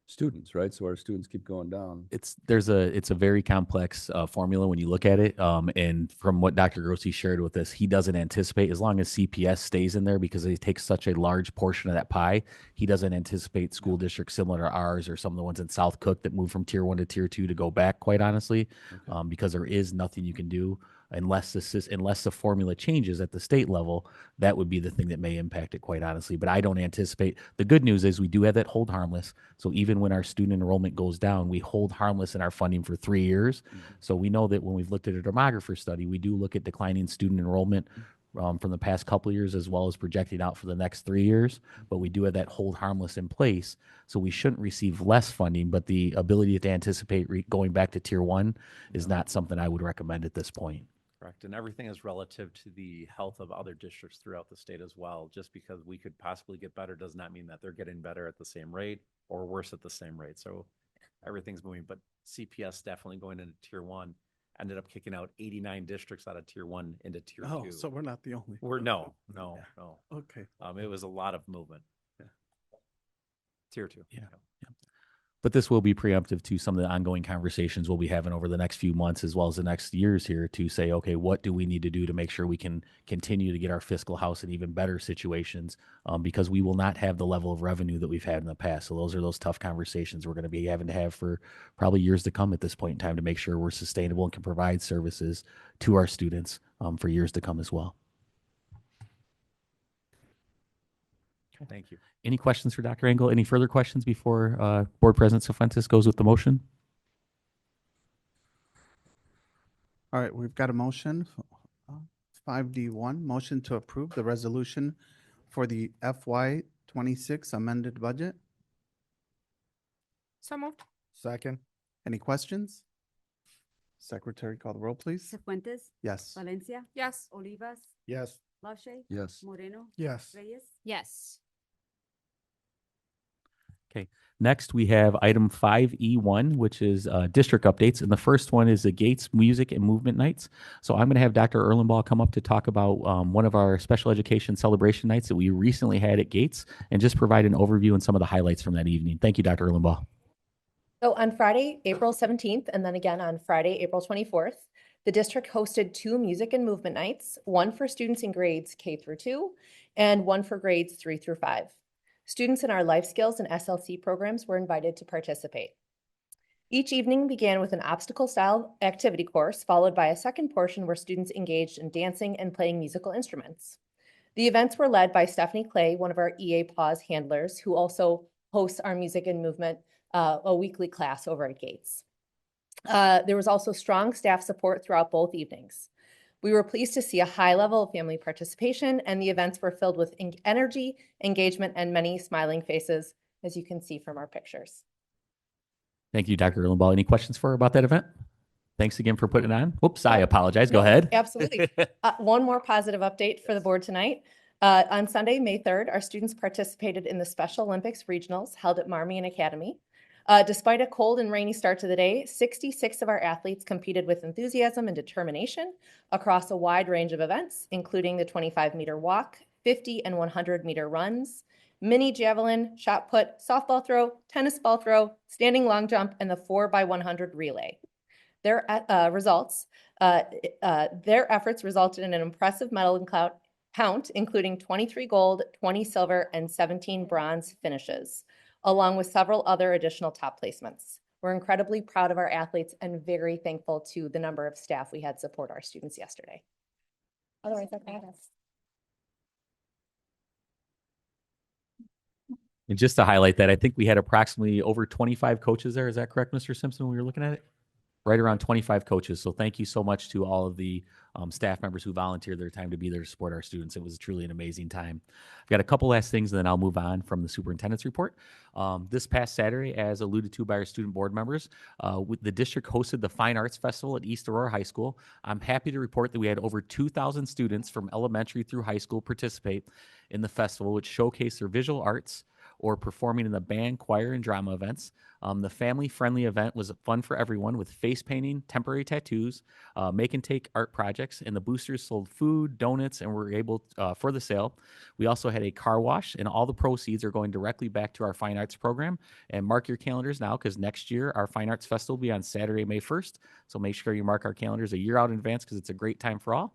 students, right? So our students keep going down. It's a very complex formula when you look at it. And from what Dr. Grossi shared with us, he doesn't anticipate, as long as CPS stays in there because they take such a large portion of that pie, he doesn't anticipate school districts similar to ours or some of the ones in South Cook that move from tier 1 to tier 2 to go back, quite honestly, because there is nothing you can do unless the formula changes at the state level. That would be the thing that may impact it, quite honestly. But I don't anticipate. The good news is we do have that hold harmless. So even when our student enrollment goes down, we hold harmless in our funding for 3 years. So we know that when we've looked at a demographer study, we do look at declining student enrollment from the past couple of years, as well as projecting out for the next 3 years. But we do have that hold harmless in place. So we shouldn't receive less funding, but the ability to anticipate going back to tier 1 is not something I would recommend at this point. Correct. And everything is relative to the health of other districts throughout the state as well. Just because we could possibly get better does not mean that they're getting better at the same rate or worse at the same rate. So everything's moving, but CPS definitely going into tier 1 ended up kicking out 89 districts out of tier 1 into tier 2. Oh, so we're not the only. No. Okay. It was a lot of movement. Yeah. Tier 2. Yeah. But this will be preemptive to some of the ongoing conversations we'll be having over the next few months as well as the next years here to say, okay, what do we need to do to make sure we can continue to get our fiscal house in even better situations, because we will not have the level of revenue that we've had in the past. So those are those tough conversations we're going to be having to have for probably years to come at this point in time to make sure we're sustainable and can provide services to our students for years to come as well. Thank you. Any questions for Dr. Engel? Any further questions before Board President Cifuentes goes with the motion? All right, we've got a motion, 5D1, motion to approve the resolution for the FY 26 amended budget. So moved. Second. Any questions? Secretary, call the roll, please. Cefuentes, Yes. Valencia, Yes. Olivas, Yes. LaShay, Yes. Moreno, Yes. Reyes, Yes. Okay. Next, we have item 5E1, which is district updates. And the first one is the Gates Music and Movement Nights. So I'm going to have Dr. Erlenbaugh come up to talk about one of our special education celebration nights that we recently had at Gates and just provide an overview and some of the highlights from that evening. Thank you, Dr. Erlenbaugh. So on Friday, April 17th, and then again on Friday, April 24th, the district hosted 2 music and movement nights, one for students in grades K through 2 and one for grades 3 through 5. Students in our life skills and SLC programs were invited to participate. Each evening began with an obstacle-style activity course, followed by a second portion where students engaged in dancing and playing musical instruments. The events were led by Stephanie Clay, one of our EA Pause handlers, who also hosts our music and movement, a weekly class over at Gates. There was also strong staff support throughout both evenings. We were pleased to see a high level of family participation, and the events were filled with energy, engagement, and many smiling faces, as you can see from our pictures. Thank you, Dr. Erlenbaugh. Any questions for her about that event? Thanks again for putting it on. Whoops, I apologize. Go ahead. Absolutely. One more positive update for the board tonight. On Sunday, May 3rd, our students participated in the Special Olympics Regionals held at Marmion Academy. Despite a cold and rainy start to the day, 66 of our athletes competed with enthusiasm and determination across a wide range of events, including the 25-meter walk, 50 and 100-meter runs, mini javelin, shot put, softball throw, tennis ball throw, standing long jump, and the 4x100 relay. Their efforts resulted in an impressive medal count, including 23 gold, 20 silver, and 17 bronze finishes, along with several other additional top placements. We're incredibly proud of our athletes and very thankful to the number of staff we had support our students yesterday. Otherwise, that's all I have. And just to highlight that, I think we had approximately over 25 coaches there. Is that correct, Mr. Simpson, when we were looking at it? Right around 25 coaches. So thank you so much to all of the staff members who volunteered their time to be there to support our students. It was truly an amazing time. I've got a couple last things and then I'll move on from the superintendent's report. This past Saturday, as alluded to by our student board members, the district hosted the Fine Arts Festival at East Aurora High School. I'm happy to report that we had over 2,000 students from elementary through high school participate in the festival, which showcased their visual arts or performing in the band, choir, and drama events. The family-friendly event was fun for everyone with face painting, temporary tattoos, make and take art projects, and the boosters sold food, donuts, and were able for the sale. We also had a car wash, and all the proceeds are going directly back to our fine arts program. And mark your calendars now, because next year our Fine Arts Festival will be on Saturday, May 1st. So make sure you mark our calendars a year out in advance because it's a great time for all.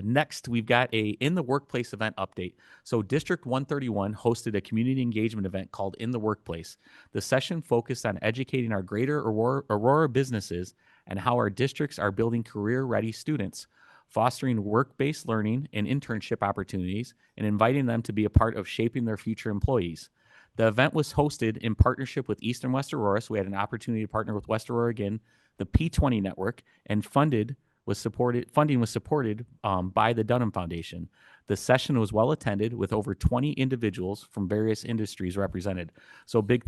Next, we've got a In the Workplace event update. So District 131 hosted a community engagement event called In the Workplace. The session focused on educating our greater Aurora businesses and how our districts are building career-ready students, fostering work-based learning and internship opportunities, and inviting them to be a part of shaping their future employees. The event was hosted in partnership with East and West Aurora, so we had an opportunity to partner with West Aurora again, the P20 Network, and funding was supported by the Dunham Foundation. The session was well attended with over 20 individuals from various industries represented. So big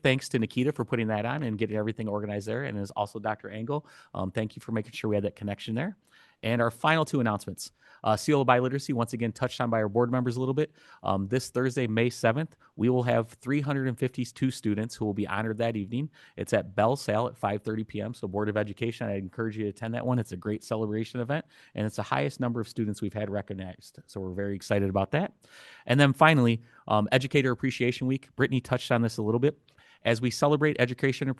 thanks to Nikita for putting that on and getting everything organized there, and as also Dr. Engel. Thank you for making sure we had that connection there. And our final two announcements. Seal by Literacy, once again, touched on by our board members a little bit. This Thursday, May 7th, we will have 352 students who will be honored that evening. It's at Bell Sal at 5:30 p.m. So Board of Education, I encourage you to attend that one. It's a great celebration event, and it's the highest number of students we've had recognized. So we're very excited about that. And then finally, Educator Appreciation Week. Brittany touched on this a little bit. As we celebrate Educator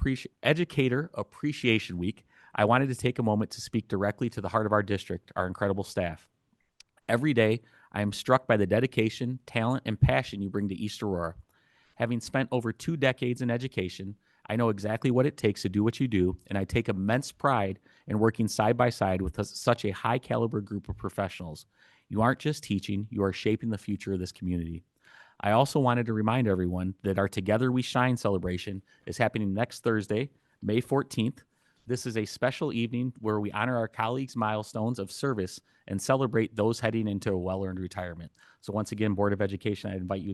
Appreciation Week, I wanted to take a moment to speak directly to the heart of our district, our incredible staff. Every day, I am struck by the dedication, talent, and passion you bring to East Aurora. Having spent over 2 decades in education, I know exactly what it takes to do what you do, and I take immense pride in working side by side with such a high caliber group of professionals. You aren't just teaching, you are shaping the future of this community. I also wanted to remind everyone that our Together We Shine celebration is happening next Thursday, May 14th. This is a special evening where we honor our colleagues' milestones of service and celebrate those heading into a well-earned retirement. So once again, Board of Education, I invite you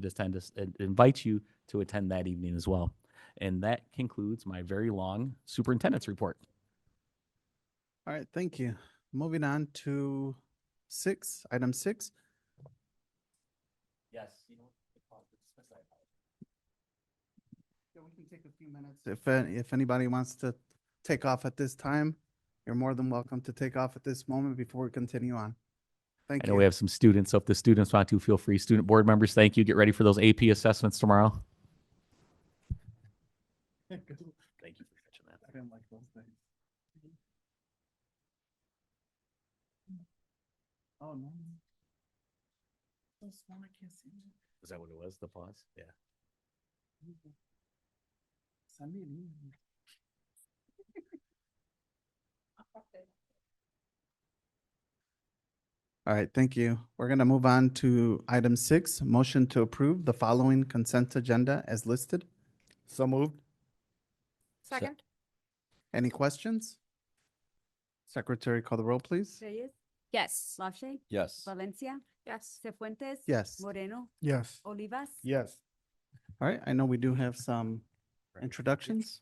to attend that evening as well. And that concludes my very long superintendent's report. All right, thank you. Moving on to item 6. Yes. Yeah, we can take a few minutes. If anybody wants to take off at this time, you're more than welcome to take off at this moment before we continue on. Thank I you. know we have some students, so if the students want to, feel free. Student board members, thank you. Get ready for those AP assessments tomorrow. Thank you for catching that. I didn't like those things. Oh, no. So small, I can't see it. Is that what it was, the pause? Yeah. Send me an email. All right, thank you. We're going to move on to item 6, motion to approve the following consent agenda as listed. So moved. Second. Any questions? Secretary, call the roll, please. Reyes, Yes. LaShay, Yes. Valencia, Yes. Cefuentes. Yes. Moreno, Yes. Olivas. Yes. All right, I know we do have some introductions.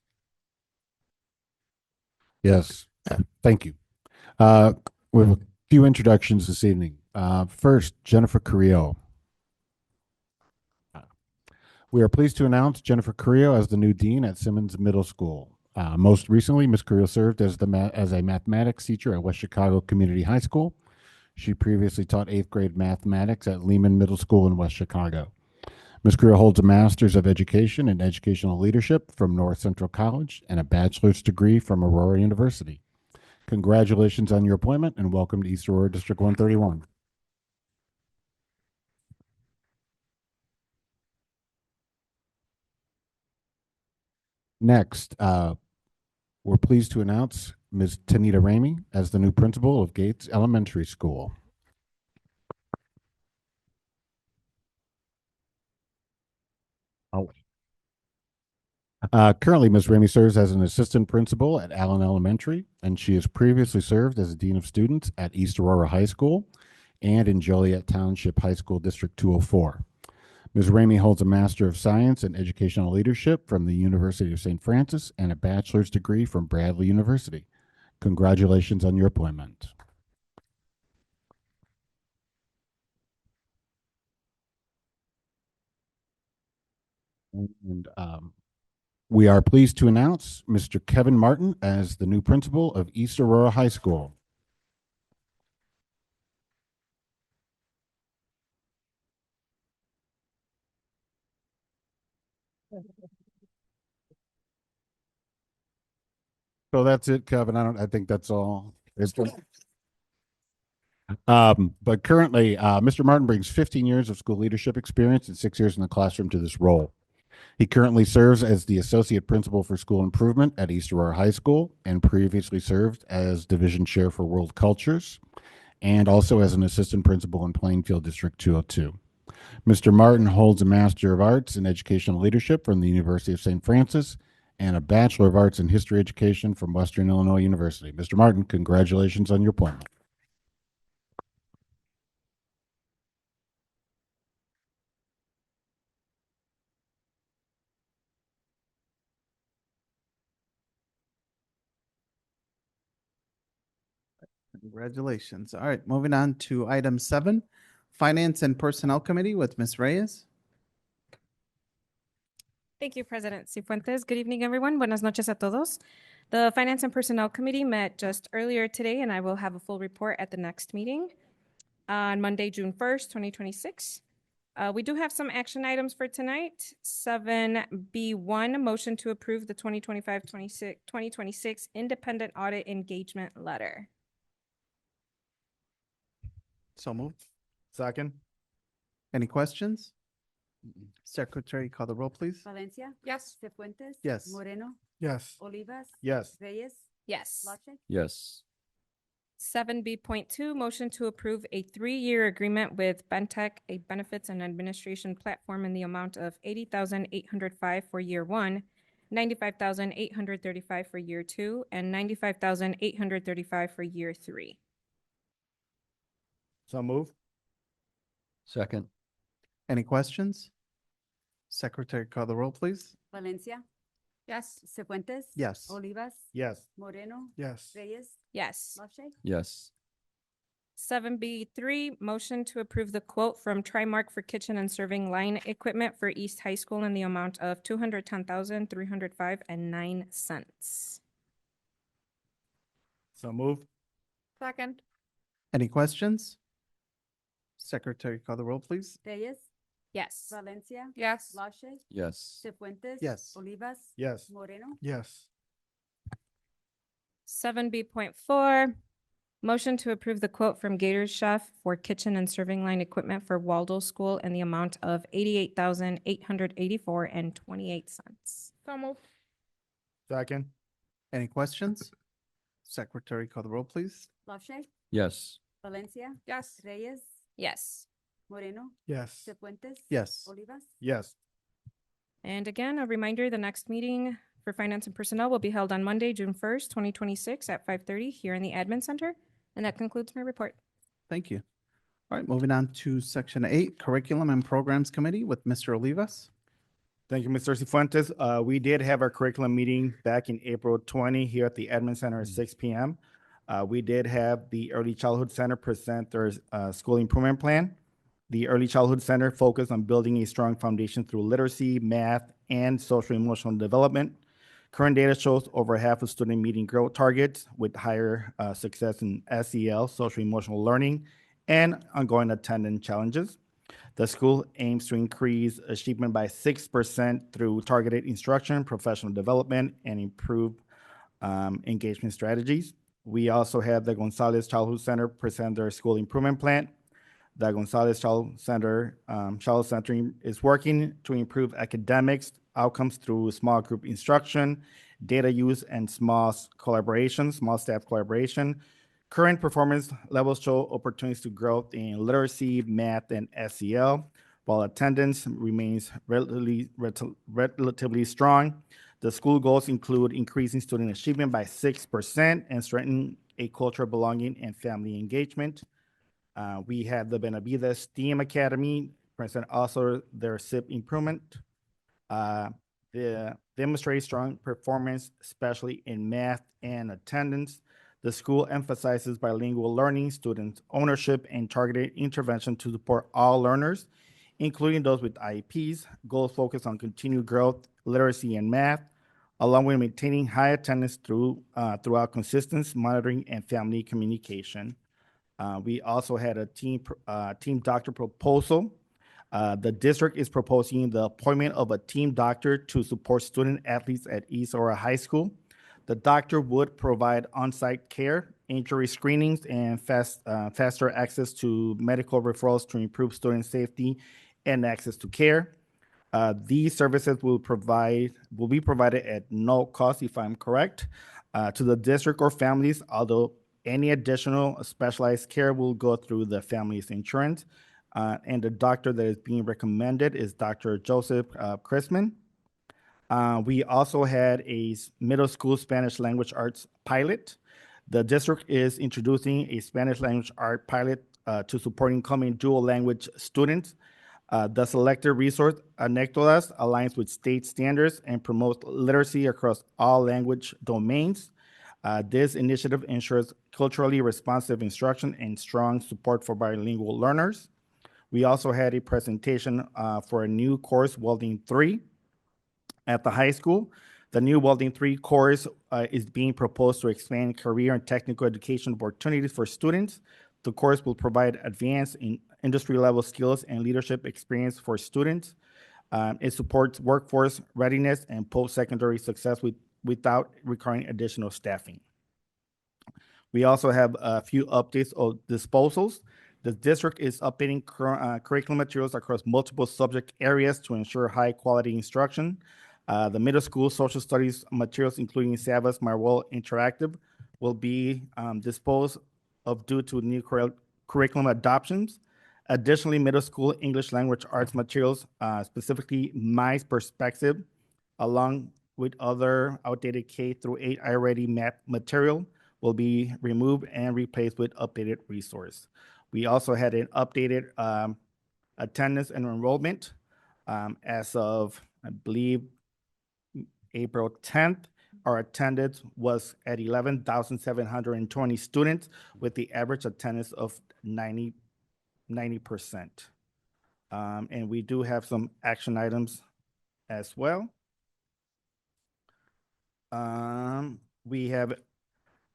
Yes, thank you. We have a few introductions this evening. First, Jennifer Carrillo. We are pleased to announce Jennifer Carrillo as the new dean at Simmons Middle School. Most recently, Ms. Carrillo served as a mathematics teacher at West Chicago Community High School. She previously taught 8th grade mathematics at Lehman Middle School in West Chicago. Ms. Carrillo holds a Master's of Education in Educational Leadership from North Central College and a bachelor's degree from Aurora University. Congratulations on your appointment and welcome to East Aurora District 131. Next, we're pleased to announce Ms. Tanita Ramey as the new principal of Gates Elementary School. Currently, Ms. Ramey serves as an assistant principal at Allen Elementary, and she has previously served as a dean of students at East Aurora High School and in Joliet Township High School District 204. Ms. Ramey holds a Master of Science in Educational Leadership from the University of St. Francis and a bachelor's degree from Bradley University. Congratulations on your appointment. And we are pleased to announce Mr. Kevin Martin as the new principal of East Aurora High School. So that's it, Kevin. I think that's all. But currently, Mr. Martin brings 15 years of school leadership experience and 6 years in the classroom to this role. He currently serves as the Associate Principal for School Improvement at East Aurora High School and previously served as Division Chair for World Cultures and also as an Assistant Principal in Plainfield District 202. Mr. Martin holds a Master of Arts in Educational Leadership from the University of St. Francis and a Bachelor of Arts in History Education from Western Illinois University. Mr. Martin, congratulations on your appointment. Congratulations. All right, moving on to item 7, Finance and Personnel Committee with Ms. Reyes. Thank you, President Cifuentes. Good evening, everyone. Buenas noches a todos. The Finance and Personnel Committee met just earlier today, and I will have a full report at the next meeting on Monday, June 1st, 2026. We do have some action items for tonight. 7B1, motion to approve the 2025-2026 Independent Audit Engagement Letter. So moved. Second. Any questions? Secretary, call the roll, please. Valencia. Yes. Cefuentes. Yes. Moreno. Yes. Olivas. Yes. Reyes. Yes. Lache. Yes. 7B.2, motion to approve a 3-year agreement with Bentech, a benefits and administration platform in the amount of $80,805 for year 1, $95,835 for year 2, and $95,835 for year 3. So move. Second. Any questions? Secretary, call the roll, please. Valencia. Yes. Cefuentes. Yes. Olivas. Yes. Moreno. Yes. Reyes. Yes. Lache. Yes. 7B3, motion to approve the quote from Trimark for kitchen and serving line equipment for East High School in the amount of $210,305.09. So move. Second. Any questions? Secretary, call the roll, please. Reyes. Yes. Valencia. Yes. Lache. Yes. Cefuentes. Yes. Olivas. Yes. Moreno. Yes. 7B.4, motion to approve the quote from Gators Chef for kitchen and serving line equipment for Waldo School in the amount of $88,884.28. So moved. Second. Any questions? Secretary, call the roll, please. Lache. Yes. Valencia. Yes. Reyes. Yes. Moreno. Yes. Cefuentes. Yes. Olivas. Yes. And again, a reminder, the next meeting for Finance and Personnel will be held on Monday, June 1st, 2026 at 5:30 here in the Admin Center. And that concludes my report. Thank you. All right, moving on to Section 8, Curriculum and Programs Committee with Mr. Olivas. Thank you, Mr. Cifuentes. We did have our curriculum meeting back in April 20 here at the Admin Center at 6 p.m. We did have the Early Childhood Center present their school improvement plan. The Early Childhood Center focused on building a strong foundation through literacy, math, and social emotional development. Current data shows over half of students meeting growth targets with higher success in SEL, social emotional learning, and ongoing attendance challenges. The school aims to increase achievement by 6% through targeted instruction, professional development, and improved engagement strategies. We also have the Gonzalez Childhood Center present their school improvement plan. The Gonzalez Child Center is working to improve academics outcomes through small group instruction, data use, and small staff collaboration. Current performance levels show opportunities to growth in literacy, math, and SEL, while attendance remains relatively strong. The school goals include increasing student achievement by 6% and strengthening a culture of belonging and family engagement. We have the Benavides STEAM Academy present also their SIP improvement. They demonstrate strong performance, especially in math and attendance. The school emphasizes bilingual learning, student ownership, and targeted intervention to support all learners, including those with IEPs. Goals focus on continued growth, literacy, and math, along with maintaining high attendance throughout consistent monitoring and family communication. We also had a team doctor proposal. The district is proposing the appointment of a team doctor to support student athletes at East Aurora High School. The doctor would provide on-site care, injury screenings, and faster access to medical referrals to improve student safety and access to care. These services will be provided at no cost, if I'm correct, to the district or families, although any additional specialized care will go through the family's insurance. And the doctor that is being recommended is Dr. Joseph Chrisman. We also had a middle school Spanish language arts pilot. The district is introducing a Spanish language art pilot to support incoming dual language students. The selected resource, Anecdotas, aligns with state standards and promotes literacy across all language domains. This initiative ensures culturally responsive instruction and strong support for bilingual learners. We also had a presentation for a new course, Welding 3, at the high school. The new Welding 3 course is being proposed to expand career and technical education opportunities for students. The course will provide advanced in industry-level skills and leadership experience for students. It supports workforce readiness and post-secondary success without requiring additional staffing. We also have a few updates of disposals. The district is updating curriculum materials across multiple subject areas to ensure high-quality instruction. The middle school social studies materials, including Savas Marwell Interactive, will be disposed of due to new curriculum adoptions. Additionally, middle school English language arts materials, specifically My Perspective, along with other outdated K through 8 iReady math material, will be removed and replaced with updated resource. We also had an updated attendance and enrollment as of, I believe, April 10th. Our attendance was at 11,720 students with the average attendance of 90%. And we do have some action items as well. We have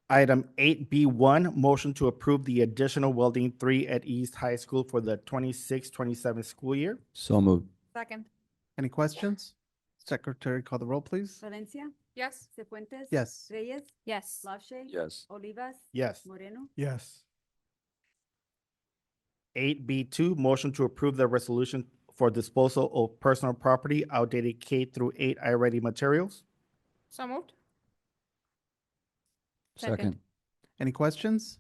item 8B1, motion to approve the additional Welding 3 at East High School for the 26-27 school year. So moved. Second. Any questions? Secretary, call the roll, please. Valencia, Yes. Cefuentes. Yes. Reyes, Yes. Lache. Yes. Olivas. Yes. Moreno. Yes. 8B2, motion to approve the resolution for disposal of personal property, outdated K through 8 iReady materials. So moved. Second. Any questions?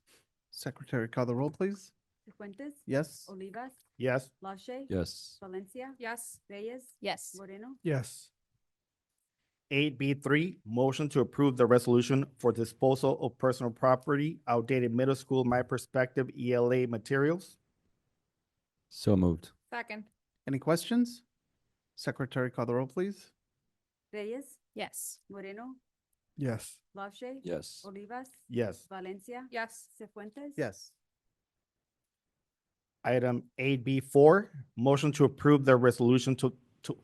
Secretary, call the roll, please. Cefuentes. Yes. Olivas. Yes. Lache. Yes. Valencia. Yes. Reyes. Yes. Moreno. Yes. 8B3, motion to approve the resolution for disposal of personal property, outdated middle school My Perspective ELA materials. So moved. Second. Any questions? Secretary, call the roll, please. Reyes. Yes. Moreno. Yes. Lache. Yes. Olivas. Yes. Valencia. Yes. Cefuentes. Yes. Item 8B4, motion to approve the resolution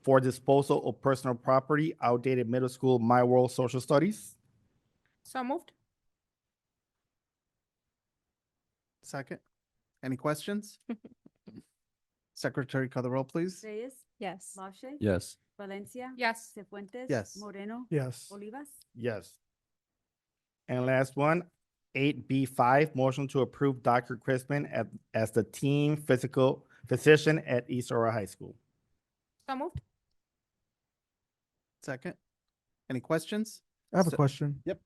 for disposal of personal property, outdated middle school My World Social Studies. So moved. Second. Any questions? Secretary, call the roll, please. Reyes. Yes. Lache. Yes. Valencia. Yes. Cefuentes. Yes. Moreno. Yes. Olivas. Yes. And last one, 8B5, motion to approve Dr. Crispin as the team physical physician at East Aurora High School. So moved. Second. Any questions? I have a Se- question. Yep.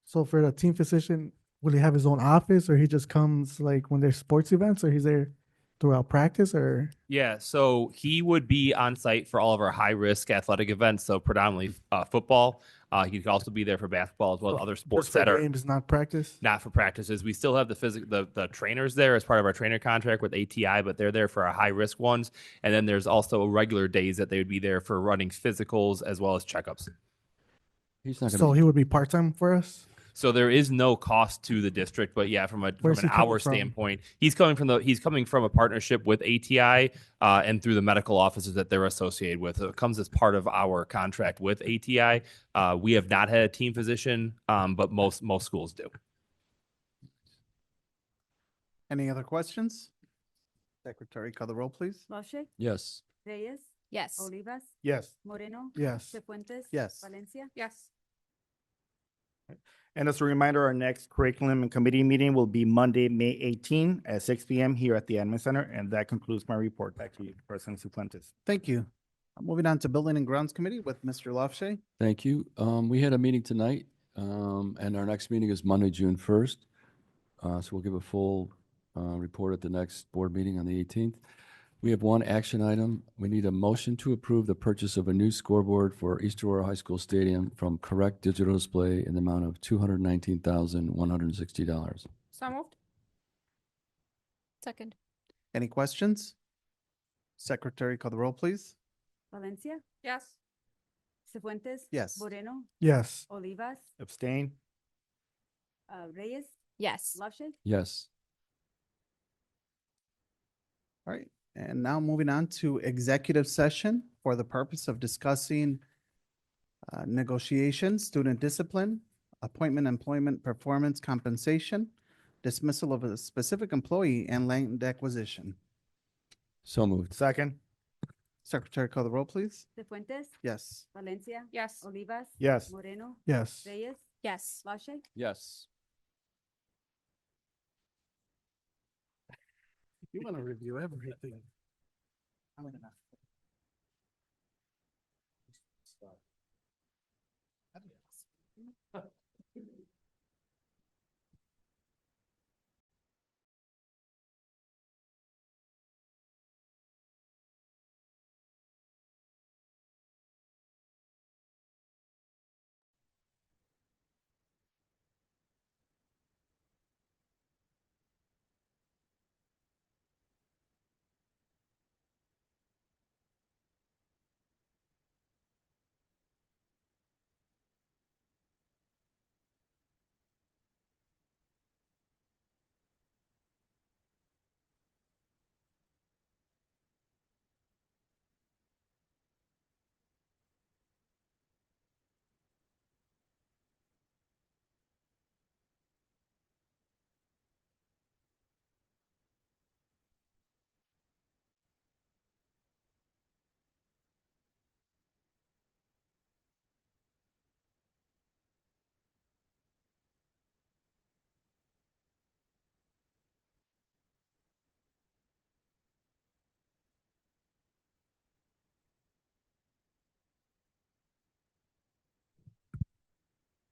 So for the team physician, will he have his own office, or he just comes like when there's sports events, or he's there throughout practice, or? Yeah, so he would be on site for all of our high-risk athletic events, so predominantly football. He could also be there for basketball as well as other sports Just for that are games, not practice? not for practices. We still have the trainers there as part of our trainer contract with ATI, but they're there for our high-risk ones. And then there's also regular days that they would be there for running physicals as well as checkups. He's not So he would be part-time for us? So there is no cost to the district, but yeah, from Where's an he coming hour from? standpoint, he's coming from a partnership with ATI and through the medical offices that they're associated with. So it comes as part of our contract with ATI. We have not had a team physician, but most schools do. Any other questions? Secretary, call the roll, please. Lache. Yes. Reyes. Yes. Olivas. Yes. Moreno. Yes. Cefuentes. Yes. Valencia. Yes. And as a reminder, our next curriculum and committee meeting will be Monday, May 18 at 6 p.m. here at the Admin Center. And that concludes my report. Back to you, President Cifuentes. Thank you. Moving on to Building and Grounds Committee with Mr. Lofshay. Thank you. We had a meeting tonight, and our next meeting is Monday, June 1st. So we'll give a full report at the next board meeting on the 18th. We have one action item. We need a motion to approve the purchase of a new scoreboard for East Aurora High School Stadium from Correct Digital Display in the amount of $219,160. So moved. Second. Any questions? Secretary, call the roll, please. Valencia. Yes. Cefuentes. Yes. Moreno. Yes. Olivas. Abstain? Reyes, Yes. LaShay, Yes. All right, and now moving on to executive session for the purpose of discussing negotiations, student discipline, appointment, employment, performance, compensation, dismissal of a specific employee, and land acquisition. So moved. Second. Secretary, call the roll, please. Cifuentes, Yes. Valencia, Yes. Olivas, Yes. Moreno, Yes. Reyes, Yes. LaShay. Yes. You want to review everything.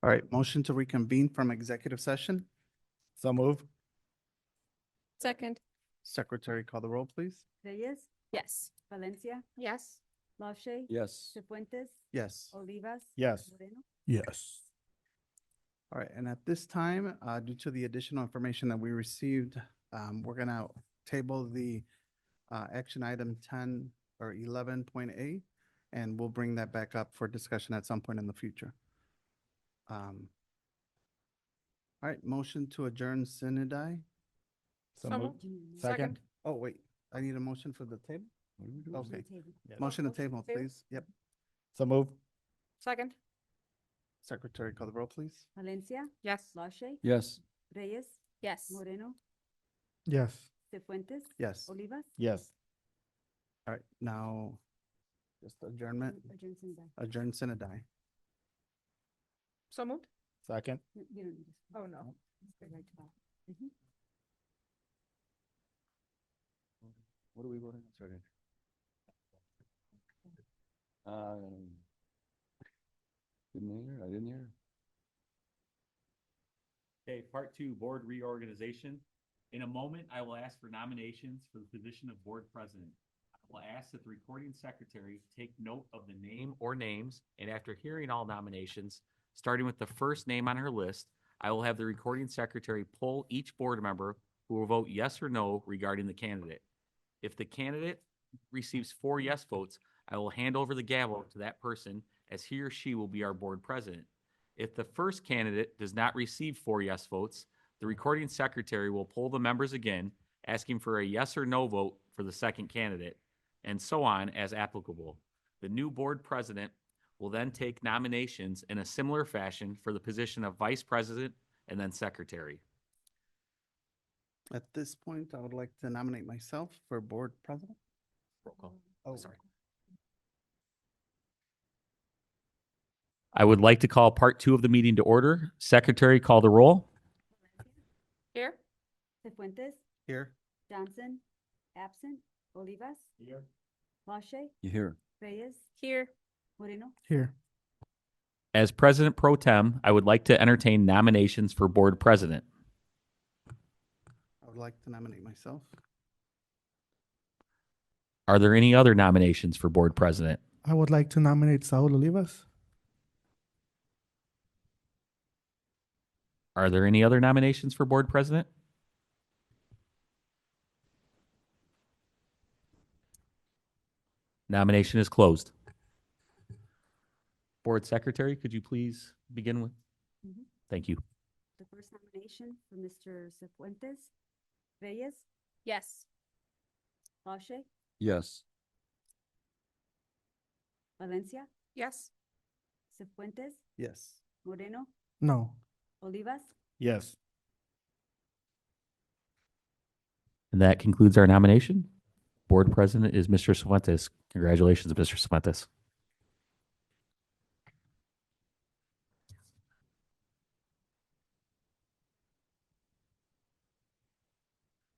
All right, motion to reconvene from executive session. So move. Second. Secretary, call the roll, please. Reyes, Yes. Valencia, Yes. LaShay, Yes. Cifuentes, Yes. Olivas. Yes. Moreno. Yes. All right, and at this time, due to the additional information that we received, we're gonna table the action item 10 or 11.a, and we'll bring that back up for discussion at some point in the future. All right, motion to adjourn Sinodai. So So moved. moved. Second. Oh, wait, I need a motion for the table? Okay, Yes. motion to table, Table. please. Yep. So move. Second. Secretary, call the roll, please. Valencia, Yes. LaShay, Yes. Reyes, Yes. Moreno, Yes. Cifuentes. Yes. Olivas. Yes. All right, now, just adjournment, Adjourn Sinodai. adjourn Sinodai. So moved. Second. You don't need to. Oh, no. Go right to that. Mhm. What are we voting? Sorry. Didn't hear. I didn't hear. Okay, part two, board reorganization. In a moment, I will ask for nominations for the position of board president. I will ask that the recording secretary take note of the name or names, and after hearing all nominations, starting with the first name on her list, I will have the recording secretary poll each board member who will vote yes or no regarding the candidate. If the candidate receives 4 yes votes, I will hand over the gavel to that person as he or she will be our board president. If the first candidate does not receive 4 yes votes, the recording secretary will poll the members again, asking for a yes or no vote for the second candidate, and so on as applicable. The new board president will then take nominations in a similar fashion for the position of vice president and then secretary. At this point, I would like to nominate myself for board president. Roll call. Oh, Sorry. I would like to call part two of the meeting to order. Secretary, call the roll. Here. Cifuentes, Here. Johnson, absent. Olivas. Here. LaShay, You hear? Reyes, Here. Moreno. Here. As president pro tem, I would like to entertain nominations for board president. I would like to nominate myself. Are there any other nominations for board president? I would like to nominate Saul Olivas. Are there any other nominations for board president? Nomination is closed. Board secretary, could you please begin with? Mhm. Thank you. The first nomination for Mr. Cifuentes Reyes, Yes. Lache, Yes. Valencia, Yes. Cifuentes, Yes. Moreno, No. Olivas, Yes. And that concludes our nomination. Board President is Mr. Cifuentes. Congratulations, Mr. Cifuentes.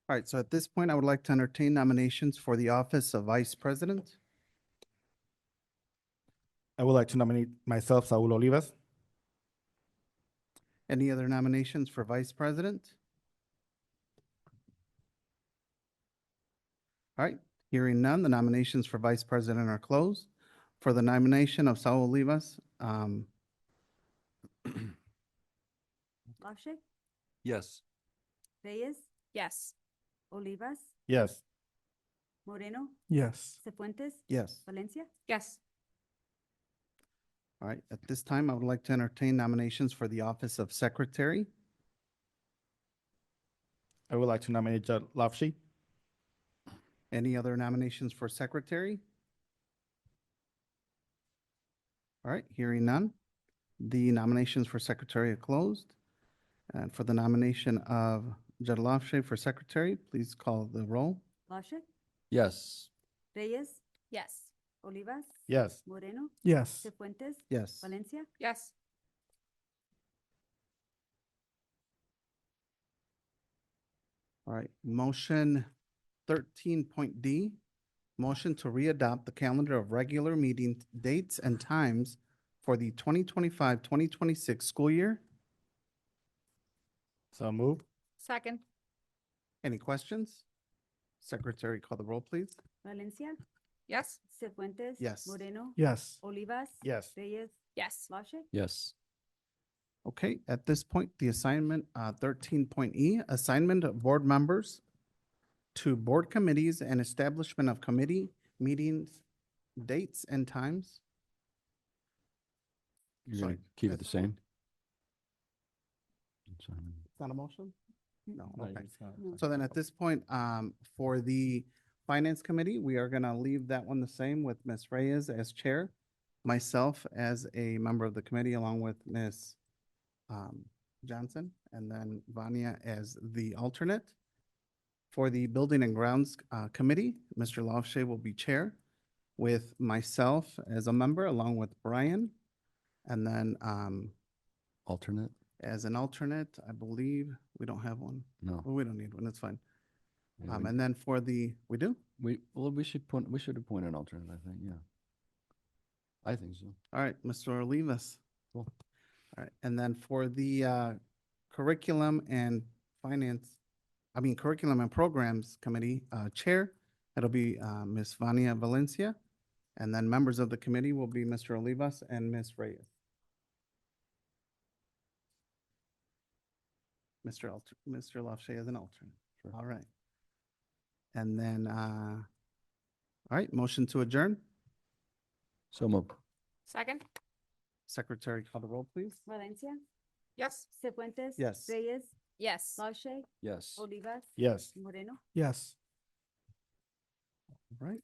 All right, so at this point, I would like to entertain nominations for the office of Vice President. I would like to nominate myself, Saul Olivas. Any other nominations for Vice President? All right, hearing none, the nominations for Vice President are closed. For the nomination of Saul Olivas, Lache, Yes. Reyes, Yes. Olivas, Yes. Moreno, Yes. Cifuentes, yes. Valencia. Yes. All right, at this time, I would like to entertain nominations for the office of Secretary. I would like to nominate Judge Lafshi. Any other nominations for Secretary? All right, hearing none, the nominations for Secretary are closed. And for the nomination of Judge Lafshay for Secretary, please call the roll. Lache, Yes. Reyes, Yes. Olivas, Yes. Moreno, Yes. Cifuentes, Yes. Valencia. Yes. All right, motion 13.D, motion to readopt the calendar of regular meeting dates and times for the 2025-2026 school year. So move. Second. Any questions? Secretary, call the roll, please. Valencia, Yes. Cifuentes. Yes. Moreno. Yes. Olivas. Yes. Reyes. Yes. Lache. Yes. Okay, at this point, the assignment, 13.E, assignment of board members to board committees and establishment of committee meetings, dates and times. You're Sorry, gonna keep it the that's- same? It's not a motion? No, No, okay. it's not. No. So then at this point, for the Finance Committee, we are gonna leave that one the same with Ms. Reyes as chair, myself as a member of the committee, along with Ms. Johnson, and then Vanya as the alternate. For the Building and Grounds Committee, Mr. Lausche will be chair, with myself as a member, along with Brian. And then Alternate? as an alternate, I believe, we don't have one. No. Well, we don't need one, it's fine. Yeah, we- And then for the, we do? well, we should appoint an alternate, I think, yeah. I think so. All right, Mr. Olivas. Cool. All right, and then for the Curriculum and Curriculum and Programs Committee Chair, it'll be Ms. Vania Valencia. And then members of the committee will be Mr. Olivas and Ms. Reyes. Mr. Lafshay as an alternate. Sure. All right. And then, all right, motion to adjourn. So moved. Second. Secretary, call the roll, please. Valencia. Yes. Cifuentes. Yes. Reyes. Yes. Lache. Yes. Olivas. Yes. Moreno. Yes. All right.